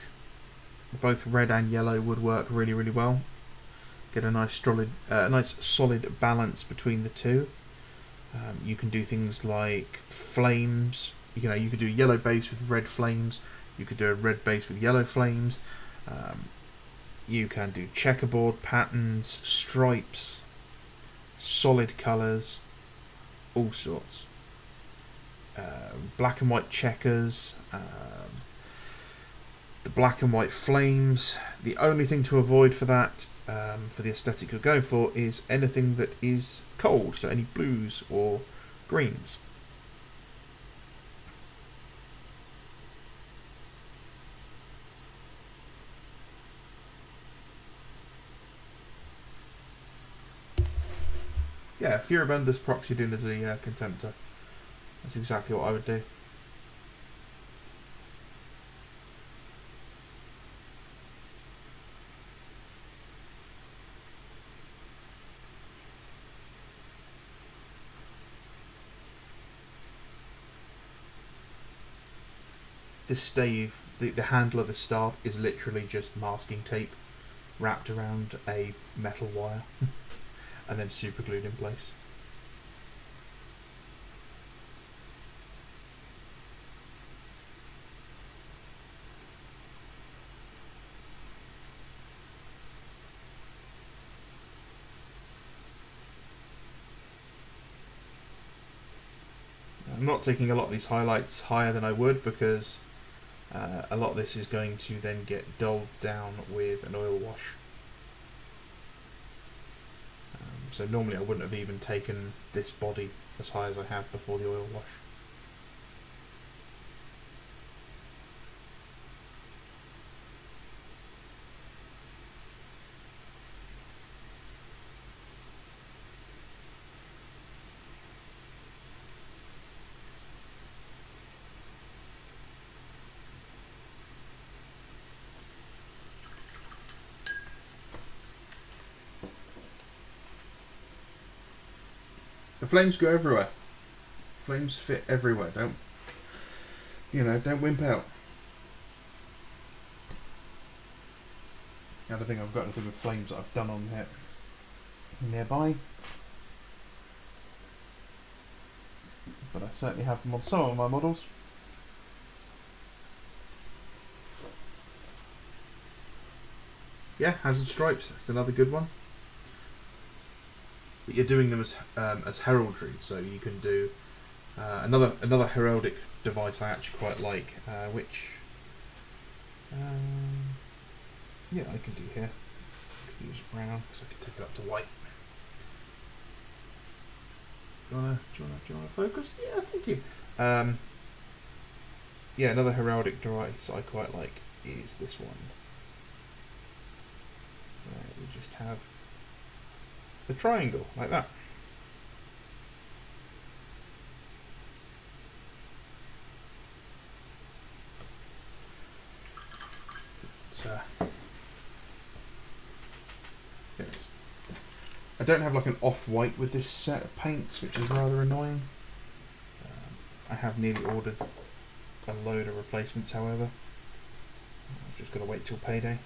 both red and yellow would work really, really well. Get a nice solid balance between the two. You can do things like flames. You could do a yellow base with red flames. You could do a red base with yellow flames. You can do checkerboard patterns, stripes, solid colours, all sorts. Black and white checkers, the black and white flames. The only thing to avoid for that, for the aesthetic you're going for, is anything that is cold, so any blues or greens. Yeah, Furibundus Proxy Dune as a Contemptor. That's exactly what I would do. This stave, the handle of the staff is literally just masking tape wrapped around a metal wire and then super glued in place. I'm not taking a lot of these highlights higher than I would, because a lot of this is going to then get dulled down with an oil wash. So normally I wouldn't have even taken this body as high as I have before the oil wash. The flames go everywhere. Flames fit everywhere. Don't wimp out. I don't think I've got anything with flames that I've done on here nearby, but I certainly have them on some of my models. Yeah, hazard stripes. That's another good one. But you're doing them as heraldry, so you can do another heraldic device I actually quite like, which yeah, I can do here. I can use brown because I can take it up to white. Do you wanna focus? Yeah, thank you. Yeah, another heraldic device I quite like is this one. We just have the triangle like that. I don't have like an off-white with this set of paints, which is rather annoying. I have nearly ordered a load of replacements, however. I've just got to wait till payday.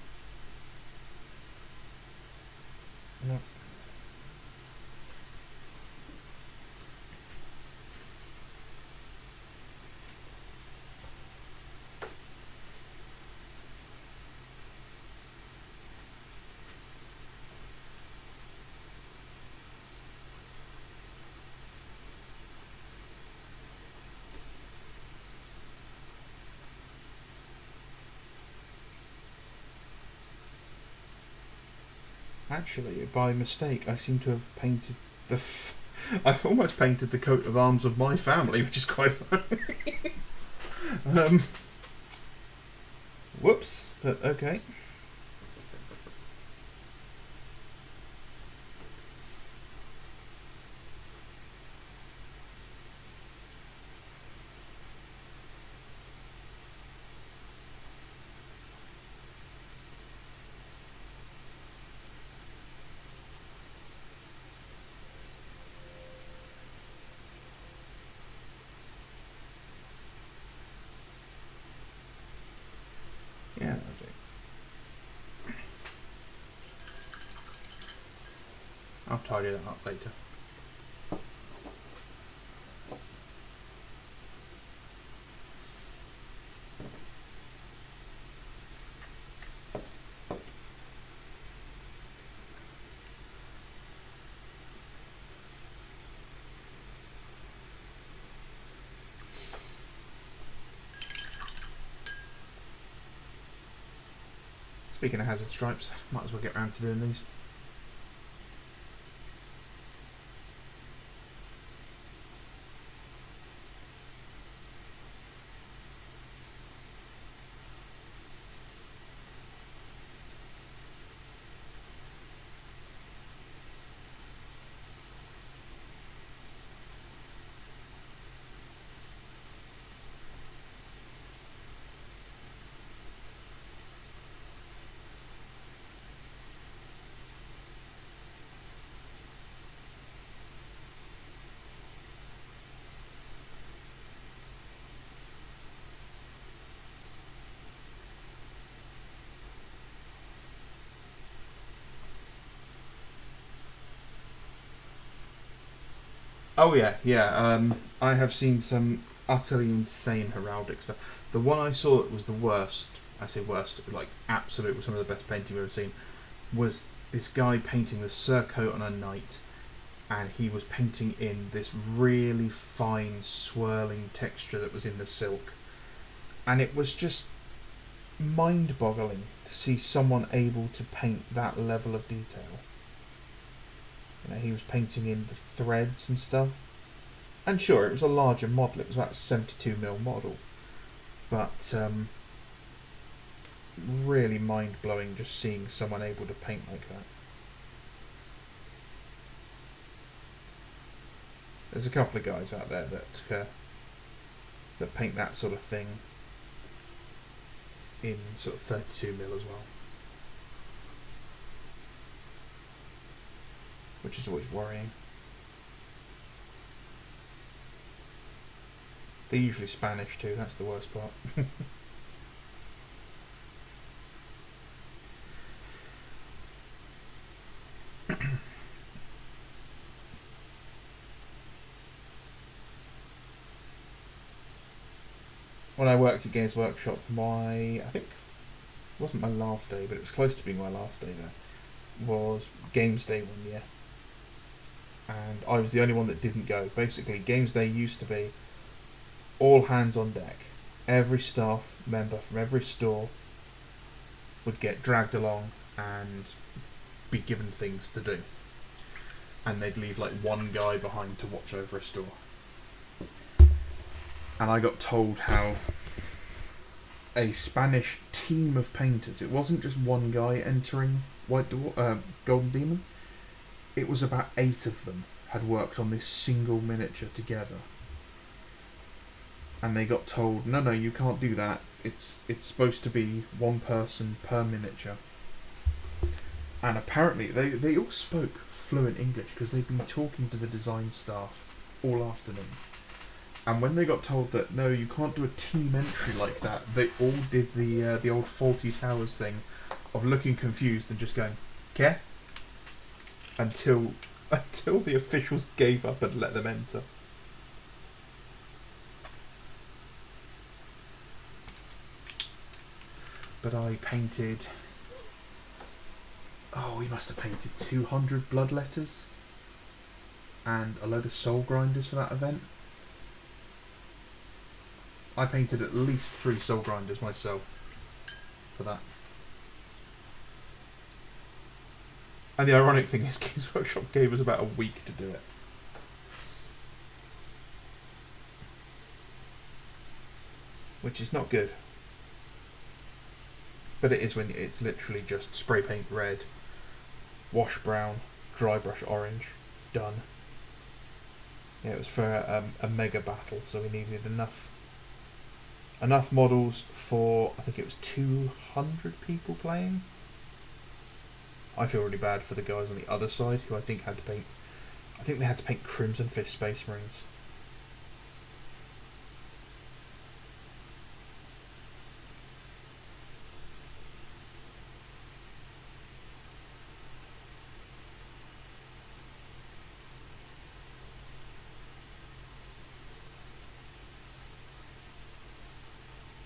No. Actually, by mistake, I seem to have painted I've almost painted the coat of arms of my family, which is quite funny. Whoops, but okay. Yeah, that'll do. I'll tidy that up later. Speaking of hazard stripes, might as well get round to doing these. Oh yeah, yeah. I have seen some utterly insane heraldic stuff. The one I saw that was the worst, I say worst, like absolute, some of the best painting I've ever seen, was this guy painting the surcoat on a knight, and he was painting in this really fine swirling texture that was in the silk, and it was just mind-boggling to see someone able to paint that level of detail. He was painting in the threads and stuff. And sure, it was a larger model. It was about a 72mm model. But really mind-blowing just seeing someone able to paint like that. There's a couple of guys out there that paint that sort of thing in sort of 32mm as well. Which is always worrying. They're usually Spanish too, that's the worst part. When I worked at Games Workshop, I think it wasn't my last day, but it was close to being my last day there, was Games Day one year. And I was the only one that didn't go. Basically, Games Day used to be all hands on deck. Every staff member from every store would get dragged along and be given things to do. And they'd leave like one guy behind to watch over a store. And I got told how a Spanish team of painters, it wasn't just one guy entering Golden Demon, it was about 8 of them had worked on this single miniature together. And they got told, no, you can't do that. It's supposed to be one person per miniature. And apparently they all spoke fluent English because they'd been talking to the design staff all afternoon. And when they got told that, no, you can't do a team entry like that, they all did the old Faulty Towers thing of looking confused and just going, "Care?" Until the officials gave up and let them enter. But I painted... we must have painted 200 bloodletters and a load of soul grinders for that event. I painted at least 3 soul grinders myself for that. And the ironic thing is Games Workshop gave us about a week to do it. Which is not good. But it is when it's literally just spray paint red, wash brown, dry brush orange, done. Yeah, it was for a mega battle, so we needed enough models for, I think it was 200 people playing. I feel really bad for the guys on the other side who I think they had to paint Crimson Fist Space Marines.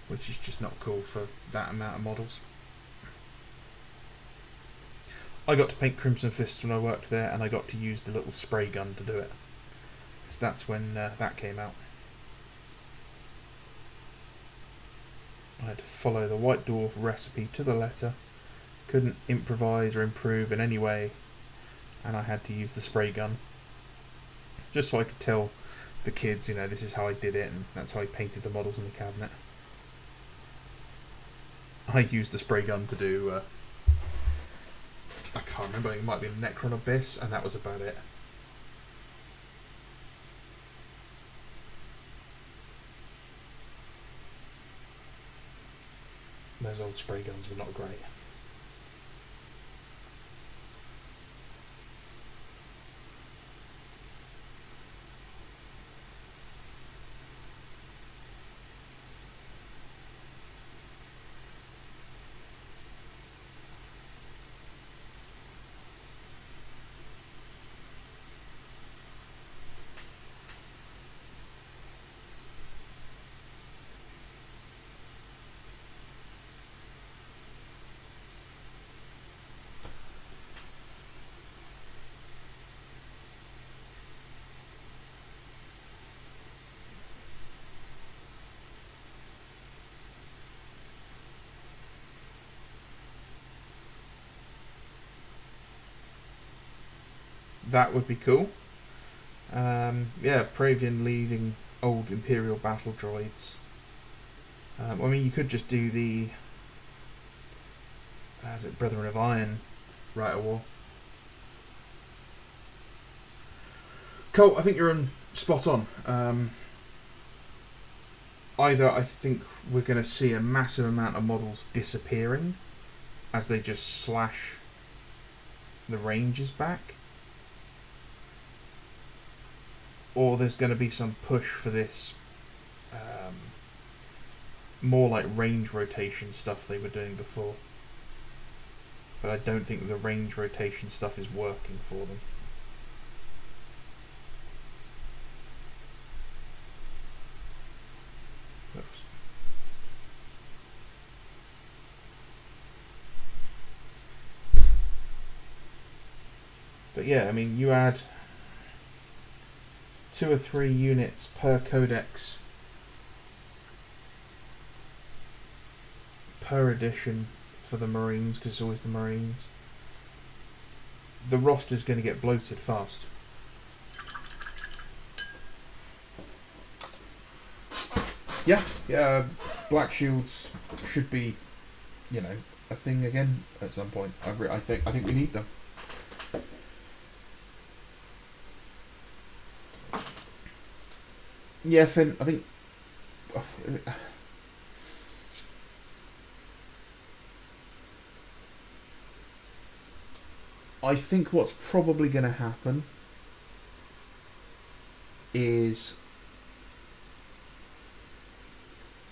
Which is just not cool for that amount of models. I got to paint Crimson Fists when I worked there, and I got to use the little spray gun to do it. So that's when that came out. I had to follow the White Dwarf recipe to the letter. Couldn't improvise or improve in any way, and I had to use the spray gun. Just so I could tell the kids, this is how I did it, and that's how I painted the models in the cabinet. I used the spray gun to do... I can't remember, it might be Necron Abyss, and that was about it. Those old spray guns were not great. That would be cool. Pravian leading old Imperial battle droids. You could just do the Brethren of Iron Rite of War. Cool, I think you're spot on. Either I think we're going to see a massive amount of models disappearing as they just slash the ranges back, or there's going to be some push for this more like range rotation stuff they were doing before. But I don't think the range rotation stuff is working for them. Oops. But yeah, I mean, you add 2 or 3 units per codex per edition for the Marines, because it's always the Marines. The roster's going to get bloated fast. Yeah, Black Shields should be, a thing again at some point. I think we need them. Yeah, Finn, I think what's probably going to happen is...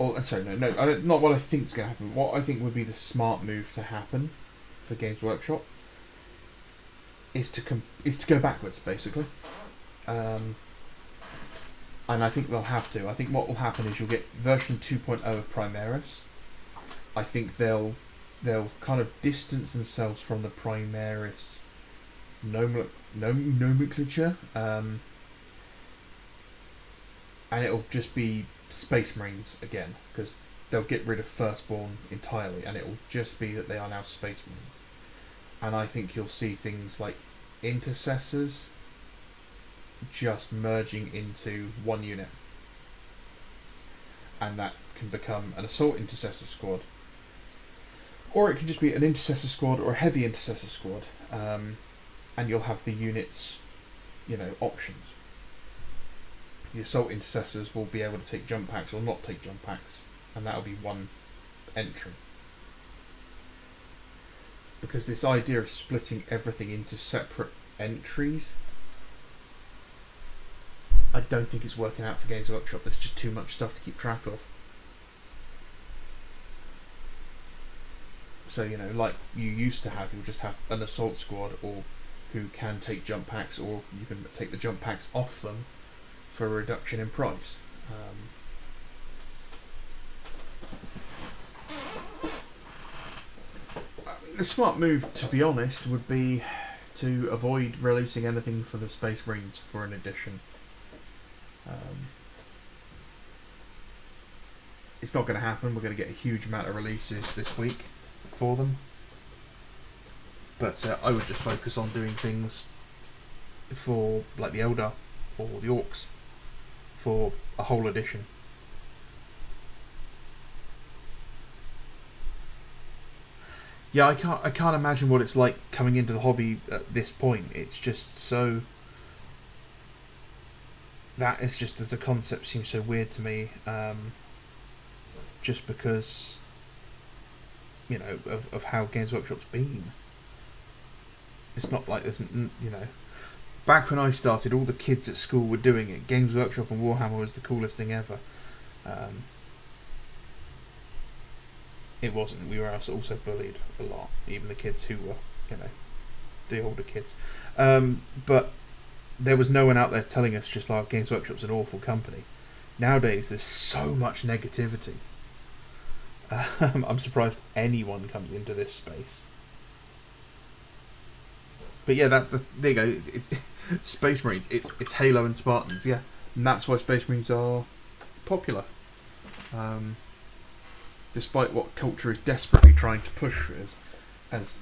Oh, sorry, no, not what I think's going to happen. What I think would be the smart move to happen for Games Workshop is to go backwards, basically. And I think they'll have to. I think what will happen is you'll get version 2.0 of Primaris. I think they'll kind of distance themselves from the Primaris nomenclature, and it'll just be Space Marines again, because they'll get rid of Firstborn entirely, and it'll just be that they are now Space Marines. And I think you'll see things like Intercessors just merging into one unit, and that can become an Assault Intercessor squad, or it can just be an Intercessor squad or a Heavy Intercessor squad, and you'll have the units, options. The Assault Intercessors will be able to take jump packs or not take jump packs, and that'll be one entry. Because this idea of splitting everything into separate entries, I don't think it's working out for Games Workshop. There's just too much stuff to keep track of. So, like you used to have, you'll just have an assault squad or who can take jump packs, or you can take the jump packs off them for a reduction in price. The smart move, to be honest, would be to avoid releasing anything for the Space Marines for an edition. It's not going to happen. We're going to get a huge amount of releases this week for them. But I would just focus on doing things for, like, the Eldar or the Orcs for a whole edition. Yeah, I can't imagine what it's like coming into the hobby at this point. It's just so... That is just, as a concept, seems so weird to me. Just because, of how Games Workshop's been. It's not like there's, back when I started, all the kids at school were doing it. Games Workshop and Warhammer was the coolest thing ever. It wasn't. We were also bullied a lot, even the kids who were, the older kids. But there was no one out there telling us just like Games Workshop's an awful company. Nowadays, there's so much negativity. I'm surprised anyone comes into this space. But yeah, there you go. It's Space Marines. It's Halo and Spartans. Yeah, and that's why Space Marines are popular. Despite what culture is desperately trying to push as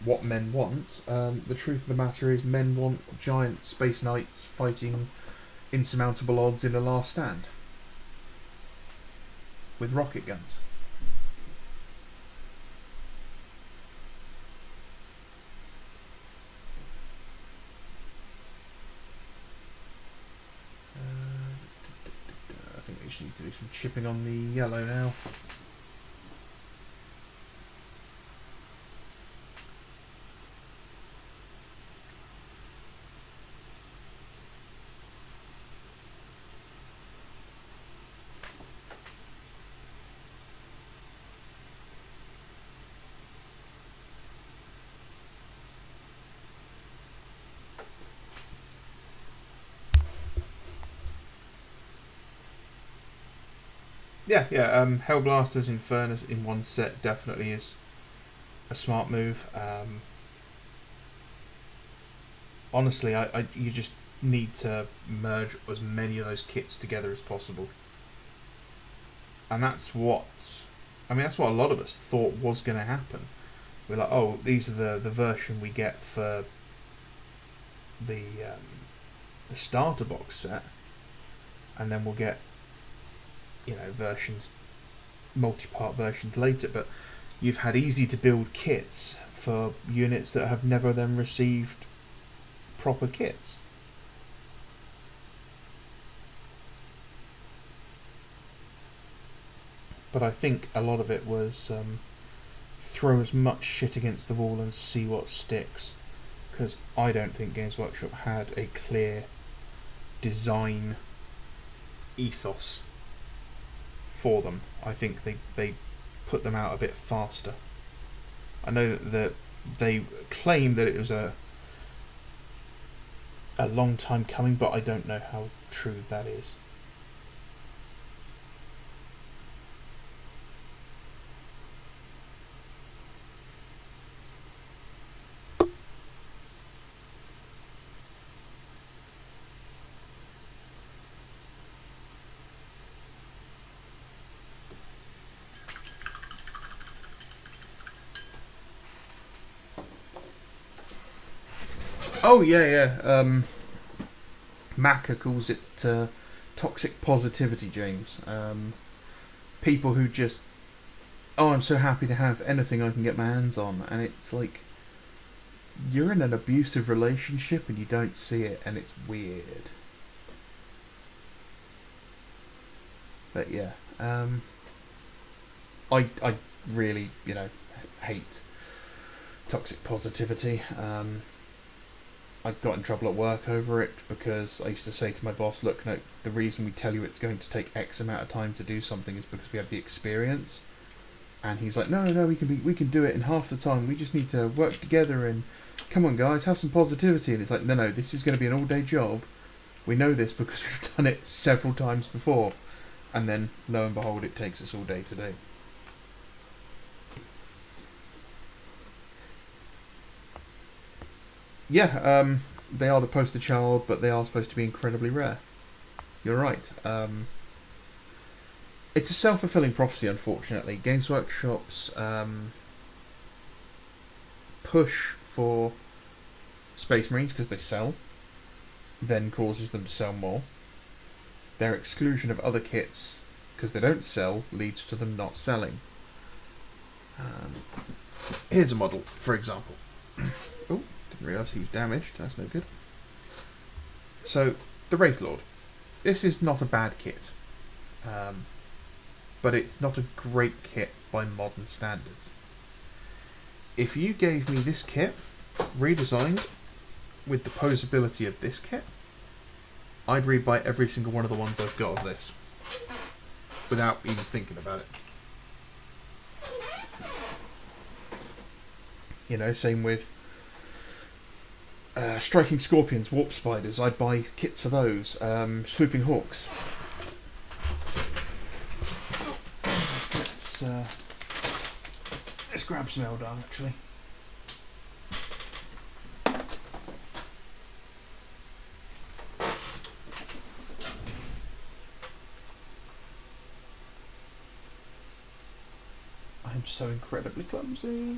what men want, the truth of the matter is men want giant space knights fighting insurmountable odds in a last stand with rocket guns. I think we just need to do some chipping on the yellow now. Yeah. Hellblaster's Infernus in one set definitely is a smart move. Honestly, you just need to merge as many of those kits together as possible, and that's what a lot of us thought was going to happen. We're like, oh, these are the version we get for the the starter box set, and then we'll get versions, multi-part versions later. But you've had easy to build kits for units that have never then received proper kits. But I think a lot of it was throw as much shit against the wall and see what sticks, because I don't think Games Workshop had a clear design ethos for them. I think they put them out a bit faster. I know that they claim that it was a long time coming, but I don't know how true that is. Oh yeah. Macca calls it toxic positivity, James. People who just, oh, I'm so happy to have anything I can get my hands on, and it's like you're in an abusive relationship and you don't see it, and it's weird. But yeah, I really hate toxic positivity. I got in trouble at work over it because I used to say to my boss, look, no, the reason we tell you it's going to take X amount of time to do something is because we have the experience. And he's like, no, we can do it in half the time. We just need to work together and come on, guys, have some positivity. And it's like, no, this is going to be an all-day job. We know this because we've done it several times before. And then, lo and behold, it takes us all day to do. Yeah, they are the poster child, but they are supposed to be incredibly rare. You're right. It's a self-fulfilling prophecy, unfortunately. Games Workshop's push for Space Marines, because they sell, then causes them to sell more. Their exclusion of other kits, because they don't sell, leads to them not selling. Here's a model, for example. Oh, didn't realise he was damaged. That's no good. So, the Wraith Lord. This is not a bad kit. But it's not a great kit by modern standards. If you gave me this kit, redesigned, with the posability of this kit, I'd rebuy every single one of the ones I've got of this, without even thinking about it. Same with Striking Scorpions, Warp Spiders. I'd buy kits for those. Swooping Hawks. Let's grab some Eldar, actually. I'm so incredibly clumsy.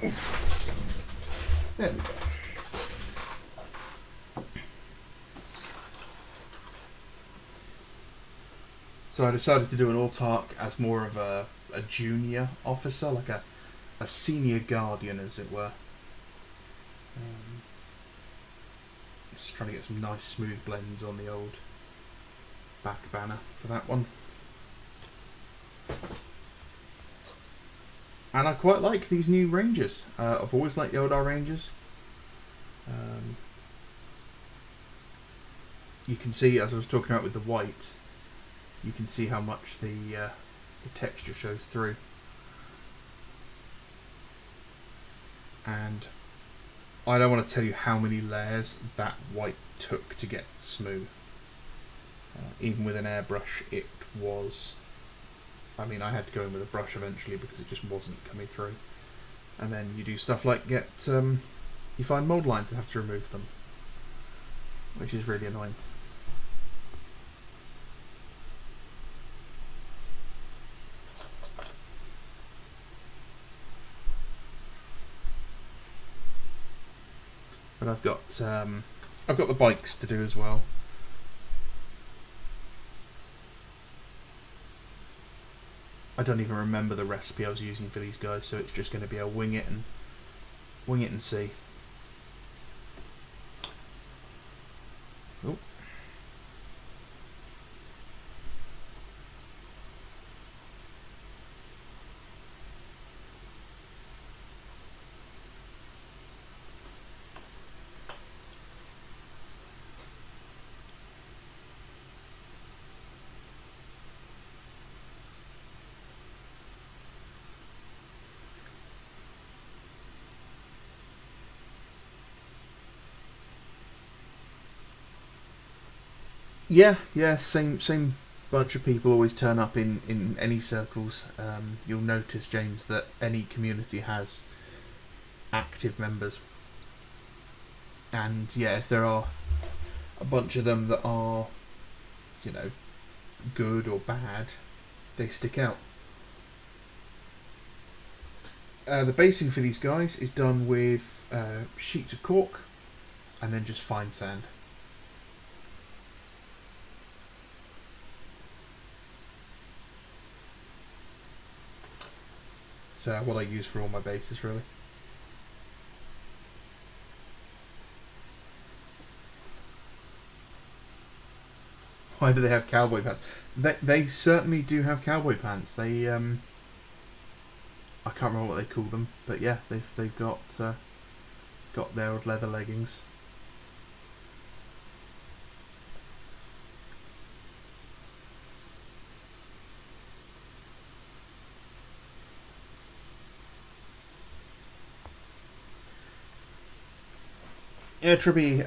Oof. There we go. So I decided to do an Autark as more of a junior officer, like a senior guardian, as it were. Just trying to get some nice smooth blends on the old back banner for that one. And I quite like these new Rangers. I've always liked the Eldar Rangers. You can see, as I was talking about with the white, you can see how much the texture shows through. and I don't want to tell you how many layers that white took to get smooth. Even with an airbrush, it was... I mean, I had to go in with a brush eventually because it just wasn't coming through. And then you do stuff like you find mould lines and have to remove them, which is really annoying. But I've got the bikes to do as well. I don't even remember the recipe I was using for these guys, so it's just going to be a wing it and see. Oh. Yeah, same bunch of people always turn up in any circles. You'll notice, James, that any community has active members. And yeah, if there are a bunch of them that are, good or bad, they stick out. The basing for these guys is done with sheets of cork and then just fine sand. So what I use for all my bases, really. Why do they have cowboy pants? They certainly do have cowboy pants. They I can't remember what they call them, but yeah, they've got their old leather leggings. Yeah, Tribby,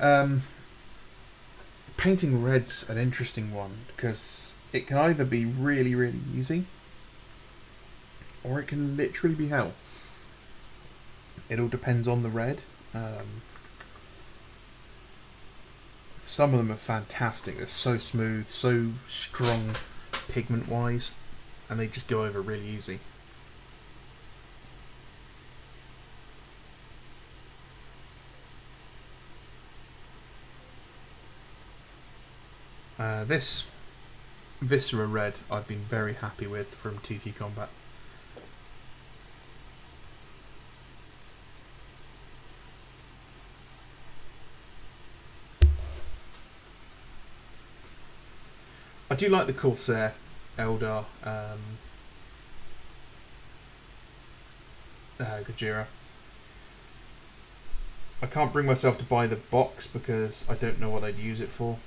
painting red's an interesting one because it can either be really, really easy or it can literally be hell. It all depends on the red. Some of them are fantastic. They're so smooth, so strong pigment-wise, and they just go over really easy. This Viscera Red I've been very happy with from TT Combat. I do like the Corsair Eldar Gojira. I can't bring myself to buy the box because I don't know what I'd use it for.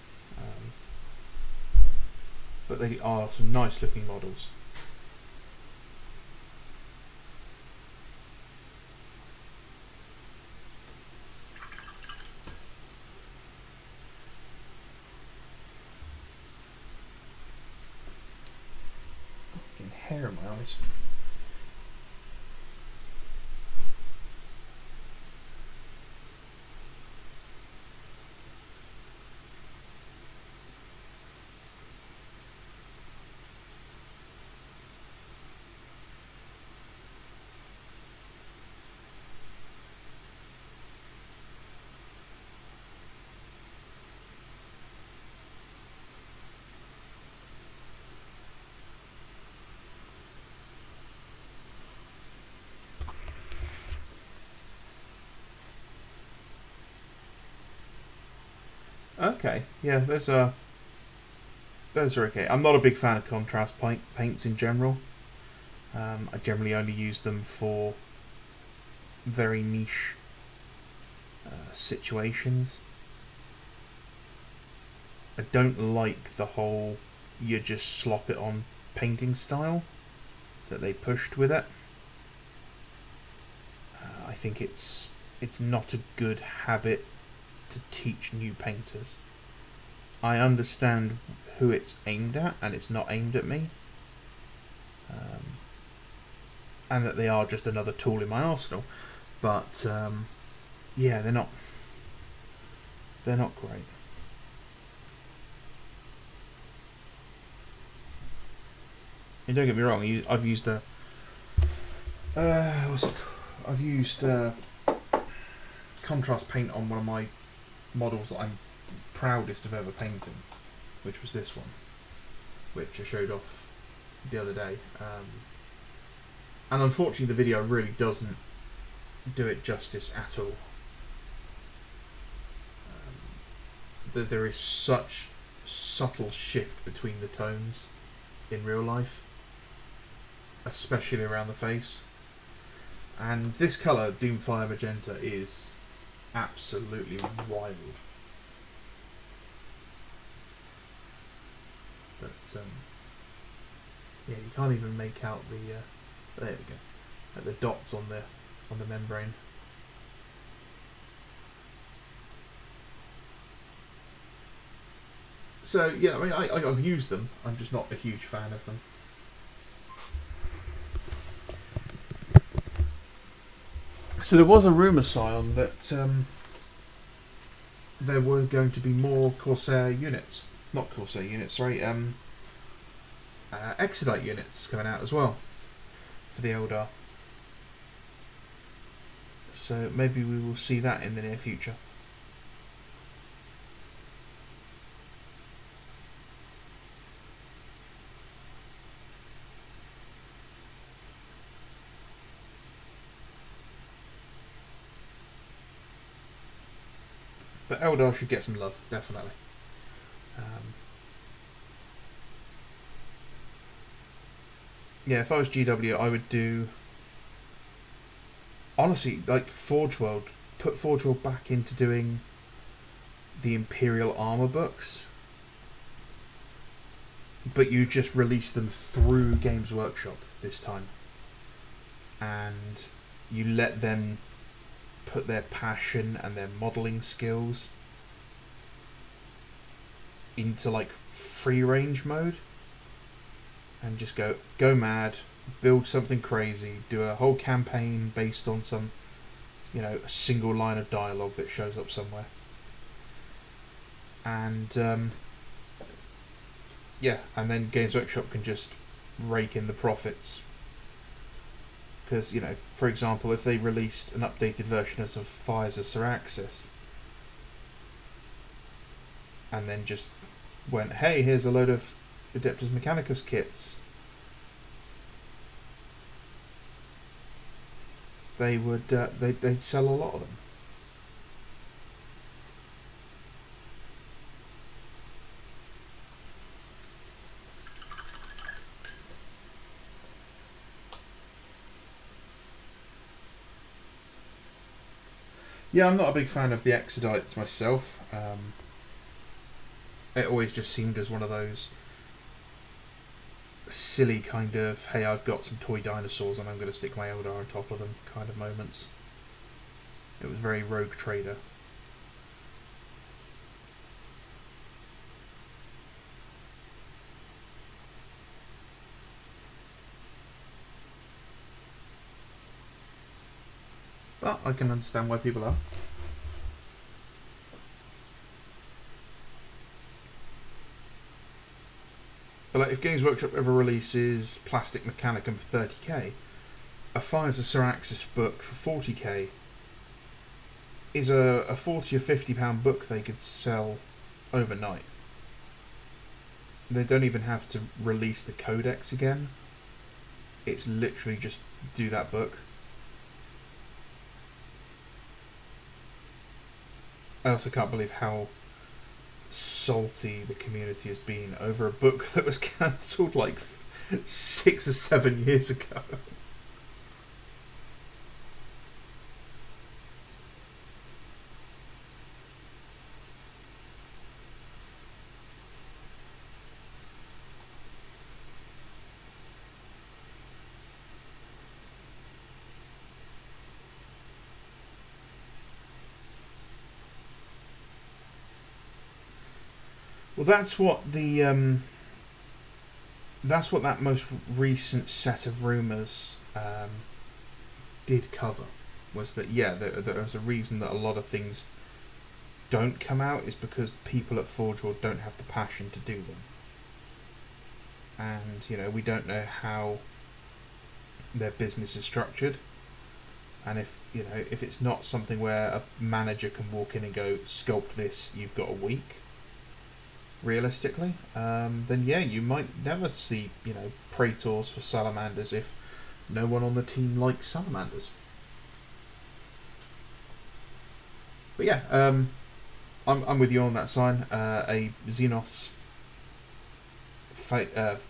But they are some nice looking models. Getting hair in my eyes. Okay, yeah, those are okay. I'm not a big fan of contrast paints in general. I generally only use them for very niche situations. I don't like the whole you just slop it on painting style that they pushed with it. I think it's not a good habit to teach new painters. I understand who it's aimed at, and it's not aimed at me, and that they are just another tool in my arsenal. But yeah, they're not great. And don't get me wrong, I've used contrast paint on one of my models that I'm proudest of ever painting, which was this one, which I showed off the other day. And unfortunately the video really doesn't do it justice at all. There is such subtle shift between the tones in real life, especially around the face. And this colour, Doomfire Magenta, is absolutely wild. But yeah, you can't even make out the there we go, like the dots on the membrane. So yeah, I mean, I've used them. I'm just not a huge fan of them. So there was a rumour, Scion, that there were going to be more Corsair units. Not Corsair units, sorry. Exodite units coming out as well for the Eldar. So maybe we will see that in the near future. But Eldar should get some love, definitely. Yeah, if I was GW, I would do... Honestly, like Forge World, put Forge World back into doing the Imperial Armour books. But you just release them through Games Workshop this time. And you let them put their passion and their modelling skills into like free range mode and just go mad, build something crazy, do a whole campaign based on some, you know, a single line of dialogue that shows up somewhere. And yeah, and then Games Workshop can just rake in the profits. Because, you know, for example, if they released an updated version of Fires of Syraxis and then just went, hey, here's a load of Adeptus Mechanicus kits, they would they'd sell a lot of them. Yeah, I'm not a big fan of the Exodites myself. It always just seemed as one of those silly kind of, hey, I've got some toy dinosaurs and I'm going to stick my Eldar on top of them kind of moments. It was very Rogue Trader. But I can understand why people are. But like, if Games Workshop ever releases Plastic Mechanicum for 30k, a Fires of Syraxis book for 40k is a £40 or £50 book they could sell overnight. They don't even have to release the codex again. It's literally just do that book. I also can't believe how salty the community has been over a book that was cancelled like 6 or 7 years ago. Well, that's what that most recent set of rumours did cover. Was that, yeah, there was a reason that a lot of things don't come out is because people at Forge World don't have the passion to do them. And, you know, we don't know how their business is structured. And if it's not something where a manager can walk in and go, sculpt this, you've got a week, realistically, then yeah, you might never see, Praetors for salamanders if no one on the team likes salamanders. But yeah, I'm with you on that sign. A Xenos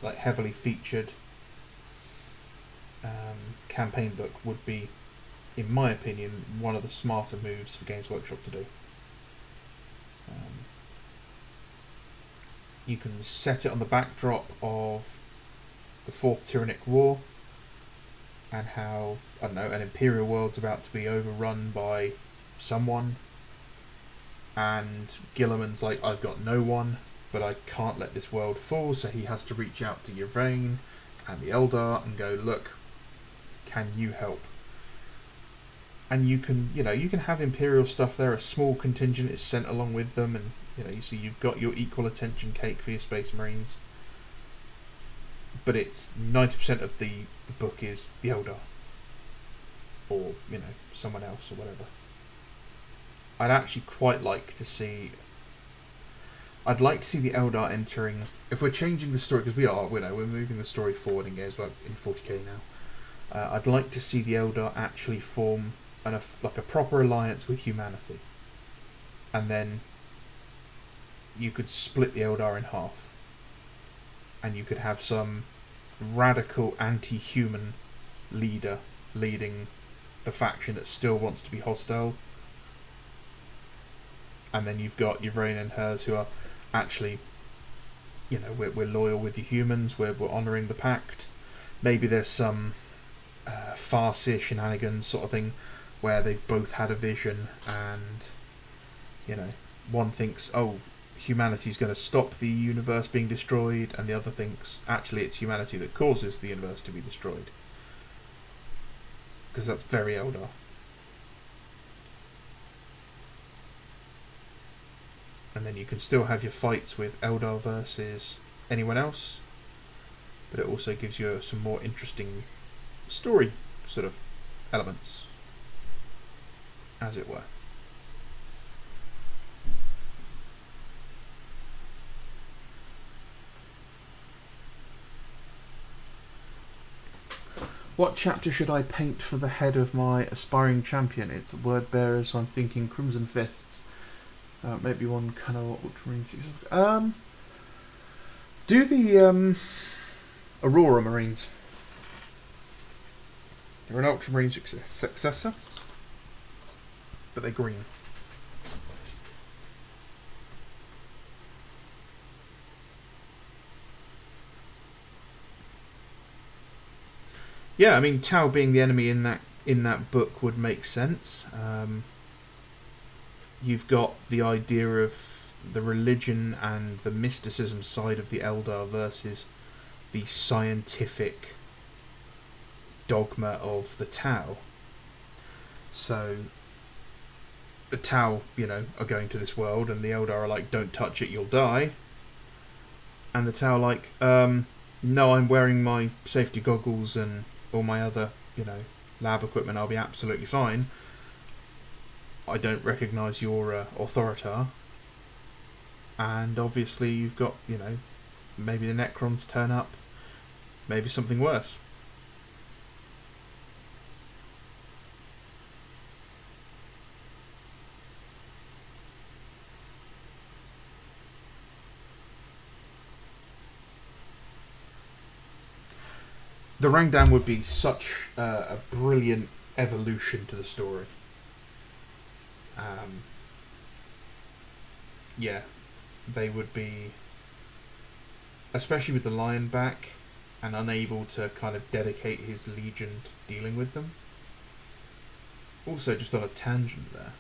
like heavily featured campaign book would be, in my opinion, one of the smarter moves for Games Workshop to do. You can set it on the backdrop of the Fourth Tyrannic War and how, I don't know, an Imperial world's about to be overrun by someone, and Gilliman's like, I've got no one, but I can't let this world fall, so he has to reach out to Yvain and the Eldar and go, look, can you help? And you can have Imperial stuff there. A small contingent is sent along with them, and you see you've got your equal attention cake for your Space Marines. But it's 90% of the book is the Eldar, or someone else or whatever. I'd actually quite like to see. I'd like to see the Eldar entering. If we're changing the story, because we're moving the story forward in games like in 40k now. I'd like to see the Eldar actually form a proper alliance with humanity, and then you could split the Eldar in half, and you could have some radical anti-human leader leading the faction that still wants to be hostile, and then you've got Yvain and hers who are actually, we're loyal with the humans, we're honouring the pact. Maybe there's some farseer shenanigans sort of thing where they've both had a vision, and one thinks, oh, humanity's going to stop the universe being destroyed, and the other thinks actually it's humanity that causes the universe to be destroyed, because that's very Eldar. And then you can still have your fights with Eldar versus anyone else, but it also gives you some more interesting story sort of elements, as it were. What chapter should I paint for the head of my aspiring champion? It's a word bearer, so I'm thinking Crimson Fists. Maybe one kind of Ultramarines. Do the Aurora Marines. They're an Ultramarine successor, but they're green. Yeah, I mean, Tau being the enemy in that book would make sense. You've got the idea of the religion and the mysticism side of the Eldar versus the scientific dogma of the Tau. So the Tau, are going to this world, and the Eldar are like, don't touch it, you'll die. And the Tau are like, no, I'm wearing my safety goggles and all my other, lab equipment, I'll be absolutely fine. I don't recognise your authoritar. And obviously you've got, maybe the Necrons turn up, maybe something worse. The Rangdan would be such a brilliant evolution to the story. Yeah, they would be, especially with the Lion back and unable to kind of dedicate his legion to dealing with them. Also, just on a tangent there,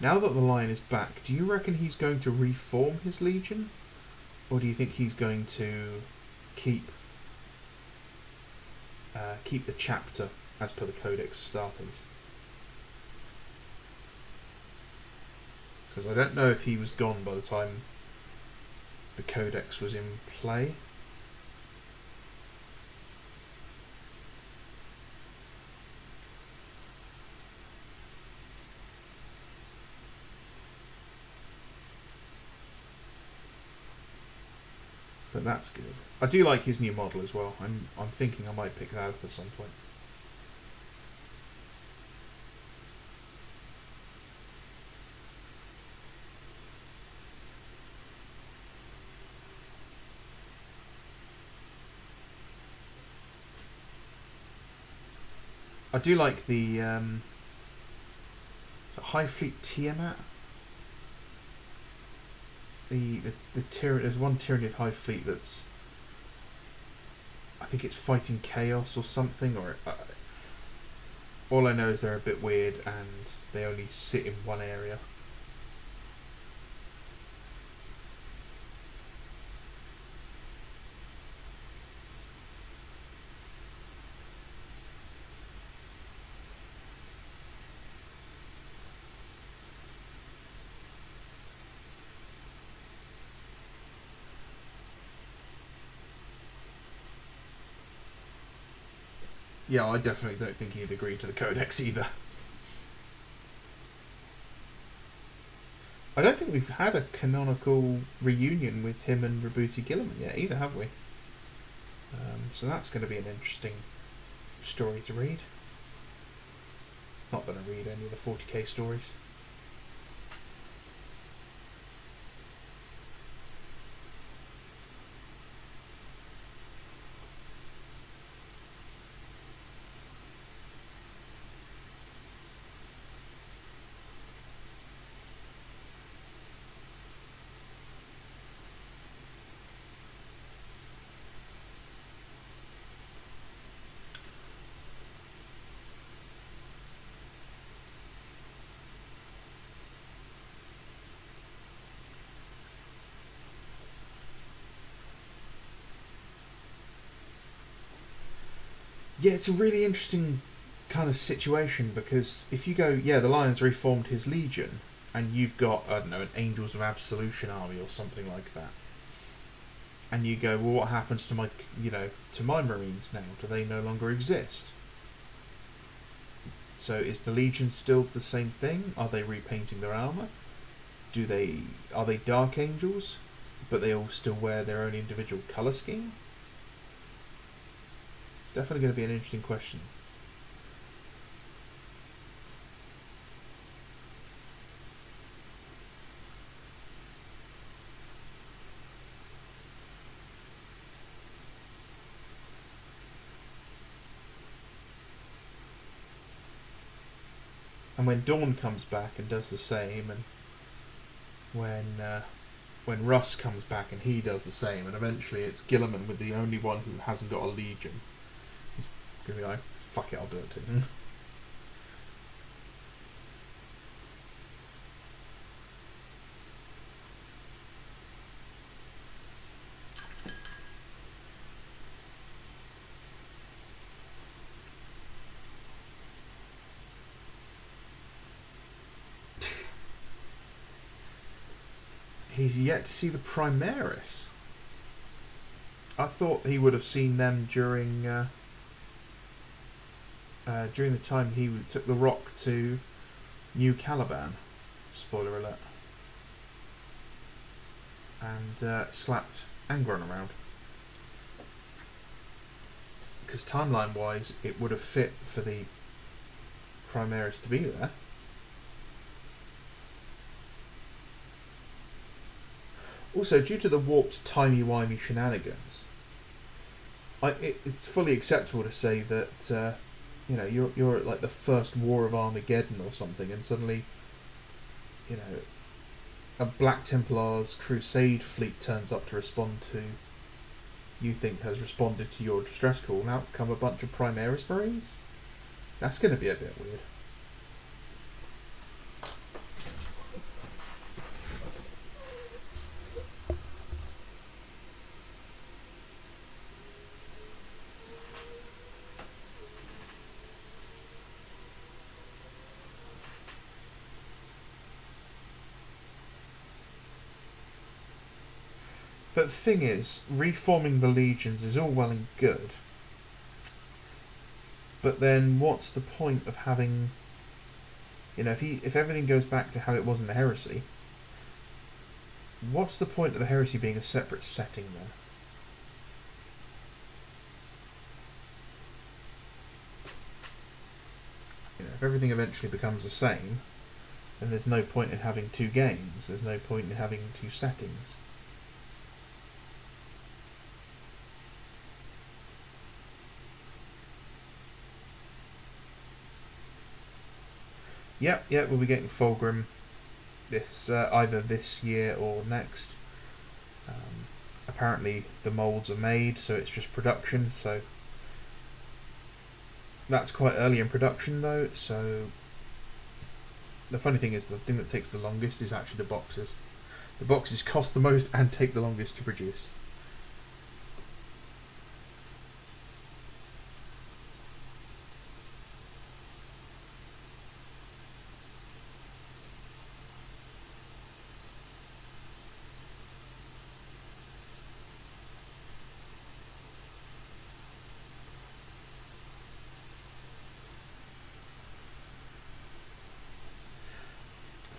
Now that the Lion is back, do you reckon he's going to reform his Legion? Or do you think he's going to keep the chapter as per the Codex Astartes? Because I don't know if he was gone by the time the Codex was in play. But that's good. I do like his new model as well. I'm thinking I might pick that up at some point. I do like the High Fleet Tiamat. The there's one Tyranid High Fleet that's, I think it's fighting chaos or something, or all I know is they're a bit weird and they only sit in one area. Yeah, I definitely don't think he'd agree to the Codex either. I don't think we've had a canonical reunion with him and Rabuti Gilliman yet either, have we? So that's going to be an interesting story to read. Not going to read any of the 40k stories. Yeah, it's a really interesting kind of situation, because if you go, yeah, the Lion's reformed his Legion, and you've got, I don't know, an Angels of Absolution army or something like that, and you go, well, what happens to my Marines now? Do they no longer exist? So is the Legion still the same thing? Are they repainting their armour? Are they Dark Angels, but they all still wear their own individual colour scheme? It's definitely going to be an interesting question. And when Dawn comes back and does the same, and when Russ comes back and he does the same, and eventually it's Gilliman with the only one who hasn't got a Legion, he's going to be like, fuck it, I'll do it too. He's yet to see the Primaris. I thought he would have seen them during the time he took the rock to New Caliban. Spoiler alert. And slapped Angron around. Because timeline-wise, it would have fit for the Primaris to be there. Also, due to the warped timey-wimey shenanigans, it's fully acceptable to say that you're at like the first War of Armageddon or something, and suddenly, a Black Templar's Crusade fleet turns up to respond to, you think has responded to your distress call, and out come a bunch of Primaris Marines? That's going to be a bit weird. But the thing is, reforming the legions is all well and good. But then, what's the point of having? You know, if everything goes back to how it was in the heresy, what's the point of the heresy being a separate setting then? You know, if everything eventually becomes the same, then there's no point in having two games. There's no point in having two settings. Yep, we'll be getting Fulgrim this either this year or next. Apparently the moulds are made, so it's just production, so that's quite early in production though, so the funny thing is the thing that takes the longest is actually the boxes. The boxes cost the most and take the longest to produce.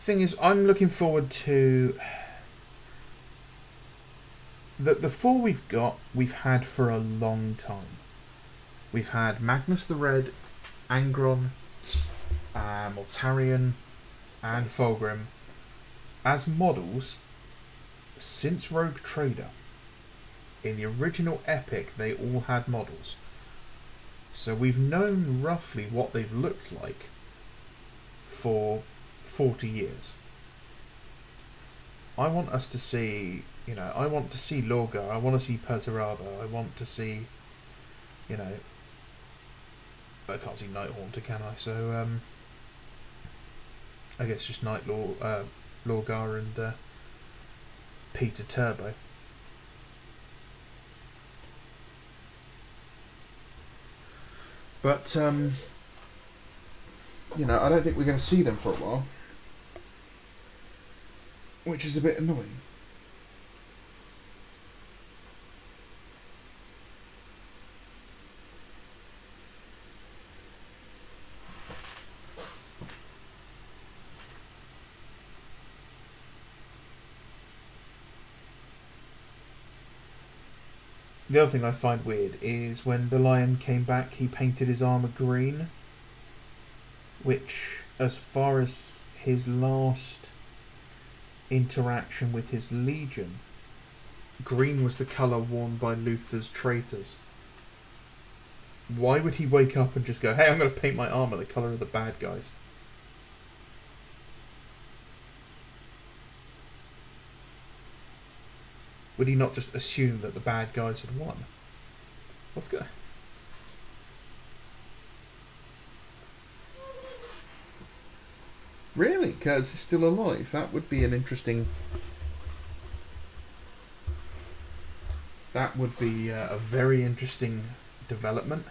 Thing is, I'm looking forward to the four we've had for a long time. We've had Magnus the Red, Angron, Mortarion, and Fulgrim as models since Rogue Trader. In the original Epic, they all had models. So we've known roughly what they've looked like for 40 years. I want us to see, I want to see Lorgar, I want to see Perturabo, I want to see, I can't see Night Haunter, can I? So, I guess just Lorgar and Peter Turbo. But, I don't think we're going to see them for a while. Which is a bit annoying. The other thing I find weird is when the Lion came back, he painted his armour green, which, as far as his last interaction with his Legion, green was the colour worn by Luther's traitors. Why would he wake up and just go, hey, I'm going to paint my armour the colour of the bad guys? Would he not just assume that the bad guys had won? What's going on? Really? Kurtz is still alive? That would be an interesting... That would be a very interesting development.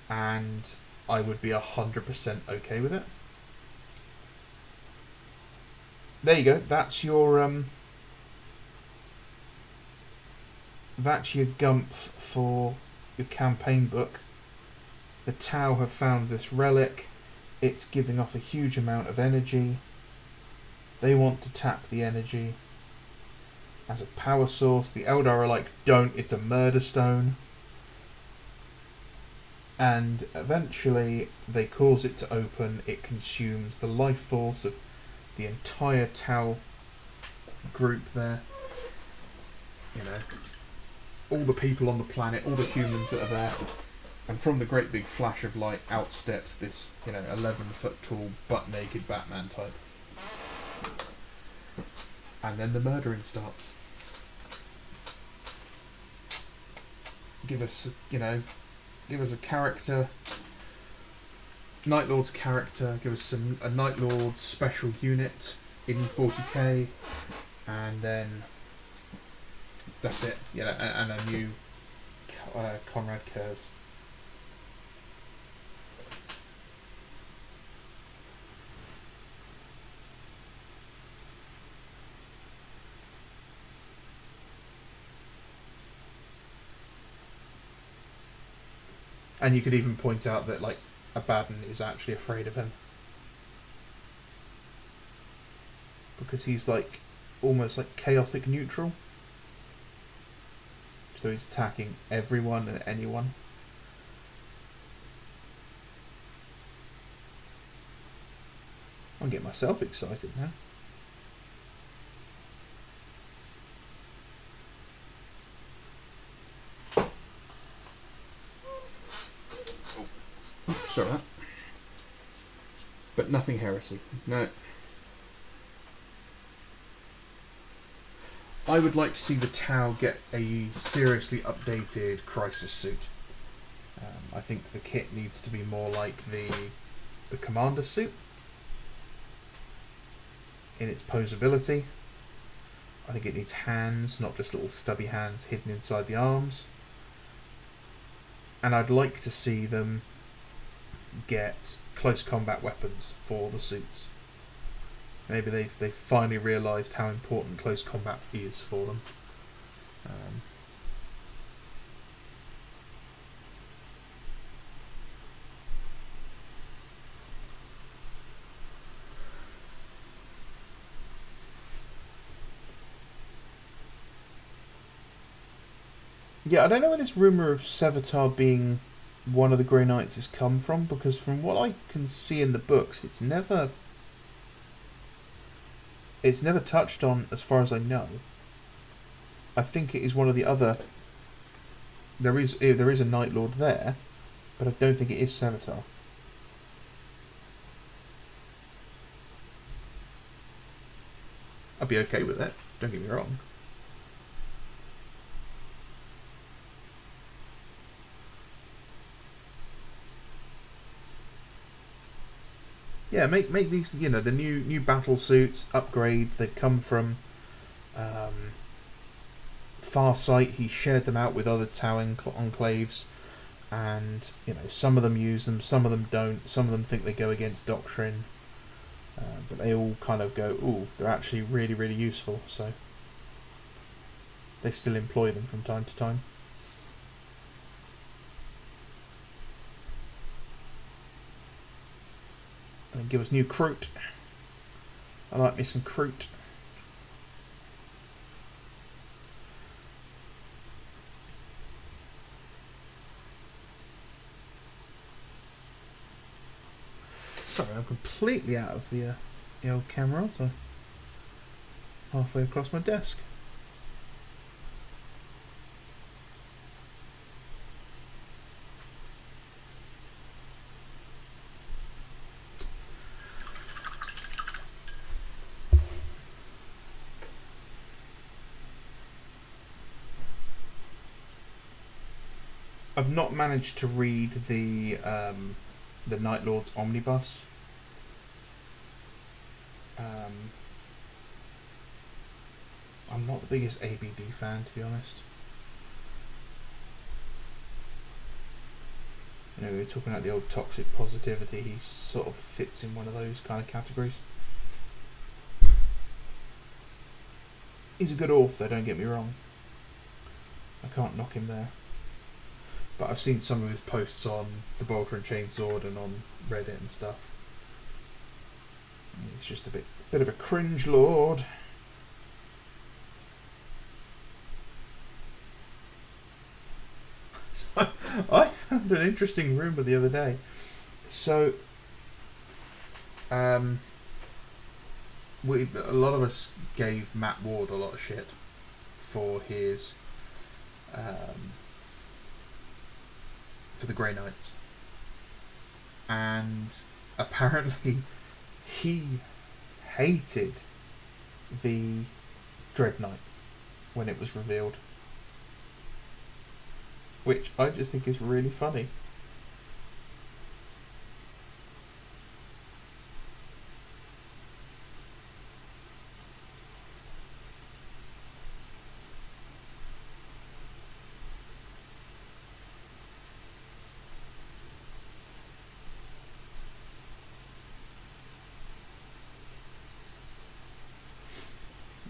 And I would be 100% okay with it. There you go. That's your gumph for your campaign book. The Tau have found this relic. It's giving off a huge amount of energy. They want to tap the energy as a power source. The Eldar are like, don't, it's a murder stone. And eventually they cause it to open. It consumes the life force of the entire Tau group there. All the people on the planet, all the humans that are there. And from the great big flash of light out steps this, 11-foot tall, butt-naked Batman type. And then the murdering starts. Give us a character, Night Lord's character, give us a Night Lord special unit in 40k, and then that's it, and a new Conrad Kurz. And you could even point out that like Abaddon is actually afraid of him because he's like almost like chaotic neutral. So he's attacking everyone and anyone. I'm getting myself excited now. Sorry about that. But nothing heresy. No. I would like to see the Tau get a seriously updated Crisis suit. I think the kit needs to be more like the Commander suit in its posability. I think it needs hands, not just little stubby hands hidden inside the arms. And I'd like to see them get close combat weapons for the suits. Maybe they've finally realised how important close combat is for them. Yeah, I don't know where this rumour of Sevatar being one of the Grey Knights has come from, because from what I can see in the books, it's never touched on as far as I know. I think it is one of the other. There is a Night Lord there, but I don't think it is Sevatar. I'd be okay with that. Don't get me wrong. Yeah, make these, the new battle suits, upgrades. They've come from Farsight. He shared them out with other Tau enclaves, and some of them use them, some of them don't. Some of them think they go against doctrine, but they all kind of go, ooh, they're actually really, really useful. So they still employ them from time to time. And give us new Kroot. I like me some Kroot. Sorry, I'm completely out of the old camera. So halfway across my desk. I've not managed to read the Night Lord's omnibus. I'm not the biggest ABD fan, to be honest. We're talking about the old toxic positivity. He sort of fits in one of those kind of categories. He's a good author, don't get me wrong. I can't knock him there. But I've seen some of his posts on the Bolter and Chainsword and on Reddit and stuff. He's just a bit of a cringe lord. So I found an interesting rumour the other day. So, a lot of us gave Matt Ward a lot of shit for his for the Grey Knights, and apparently he hated the Dread Knight when it was revealed, which I just think is really funny.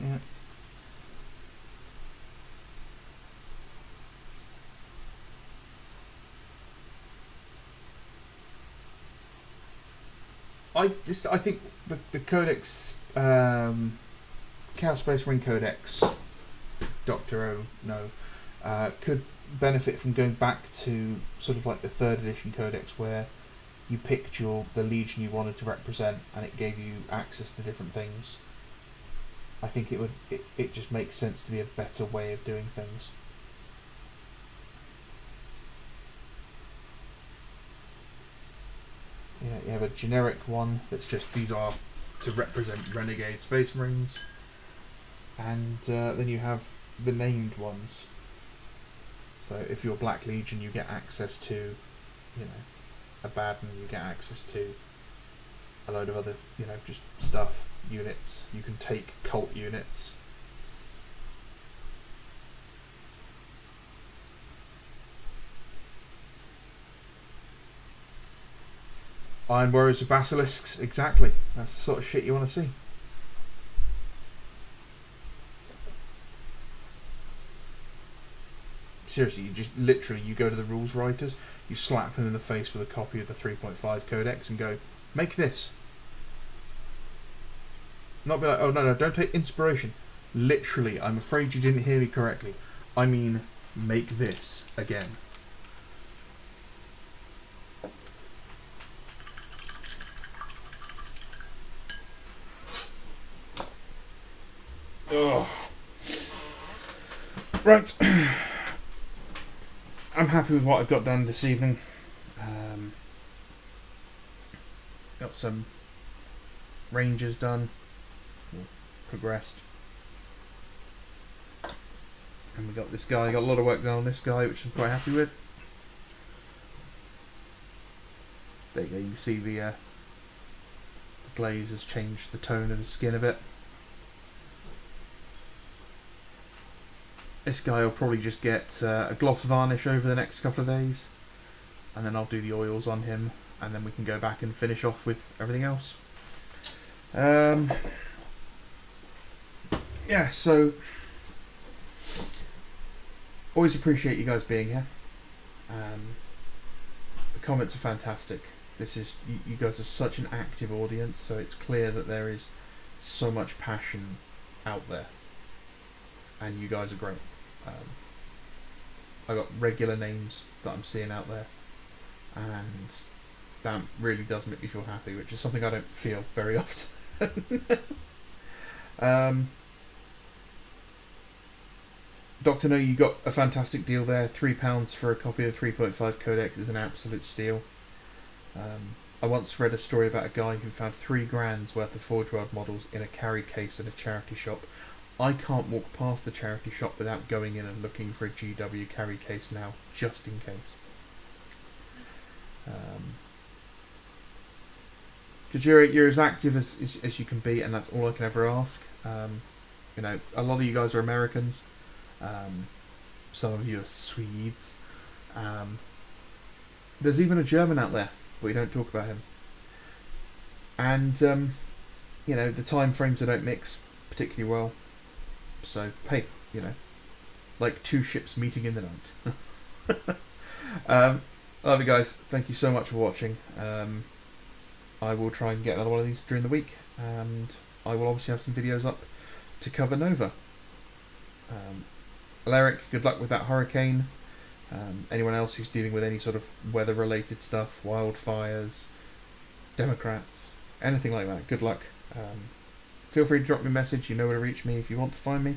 Yeah. I think the Codex, Chaos Space Marine Codex, Doctor O no, could benefit from going back to sort of like the 3rd edition Codex, where you picked the legion you wanted to represent, and it gave you access to different things. I think it just makes sense to be a better way of doing things. Yeah, you have a generic one that's just, these are to represent Renegade Space Marines, and then you have the named ones. So if you're Black Legion, you get access to, you know, Abaddon, you get access to a load of other, you know, just stuff, units. You can take cult units. Iron Warriors of Basilisks, exactly. That's the sort of shit you want to see. Seriously, you just literally, you go to the rules writers, you slap them in the face with a copy of the 3.5 Codex and go, make this. Not be like, oh no, don't take inspiration. Literally, I'm afraid you didn't hear me correctly. I mean, make this again. Ugh. Right. I'm happy with what I've got done this evening. Got some ranges done. Progressed. And we got this guy. Got a lot of work done on this guy, which I'm quite happy with. There you go. You can see the glaze has changed the tone of his skin a bit. This guy will probably just get a gloss varnish over the next couple of days, and then I'll do the oils on him, and then we can go back and finish off with everything else. Yeah, so always appreciate you guys being here. The comments are fantastic. This is you guys are such an active audience, so it's clear that there is so much passion out there, and you guys are great. I got regular names that I'm seeing out there, and that really does make me feel happy, which is something I don't feel very often. Dr. No, you got a fantastic deal there. £3 for a copy of 3.5 Codex is an absolute steal. I once read a story about a guy who found £3 worth of Forge World models in a carry case at a charity shop. I can't walk past the charity shop without going in and looking for a GW carry case now, just in case. Kajira, you're as active as you can be, and that's all I can ever ask. You know, a lot of you guys are Americans. Some of you are Swedes. There's even a German out there, but we don't talk about him. And, you know, the time frames don't mix particularly well. So, hey, you know, like two ships meeting in the night. Love you guys. Thank you so much for watching. I will try and get another one of these during the week, and I will obviously have some videos up to cover Nova. Alaric, good luck with that hurricane. Anyone else who's dealing with any sort of weather-related stuff, wildfires, Democrats, anything like that, good luck. Feel free to drop me a message. You know where to reach me if you want to find me.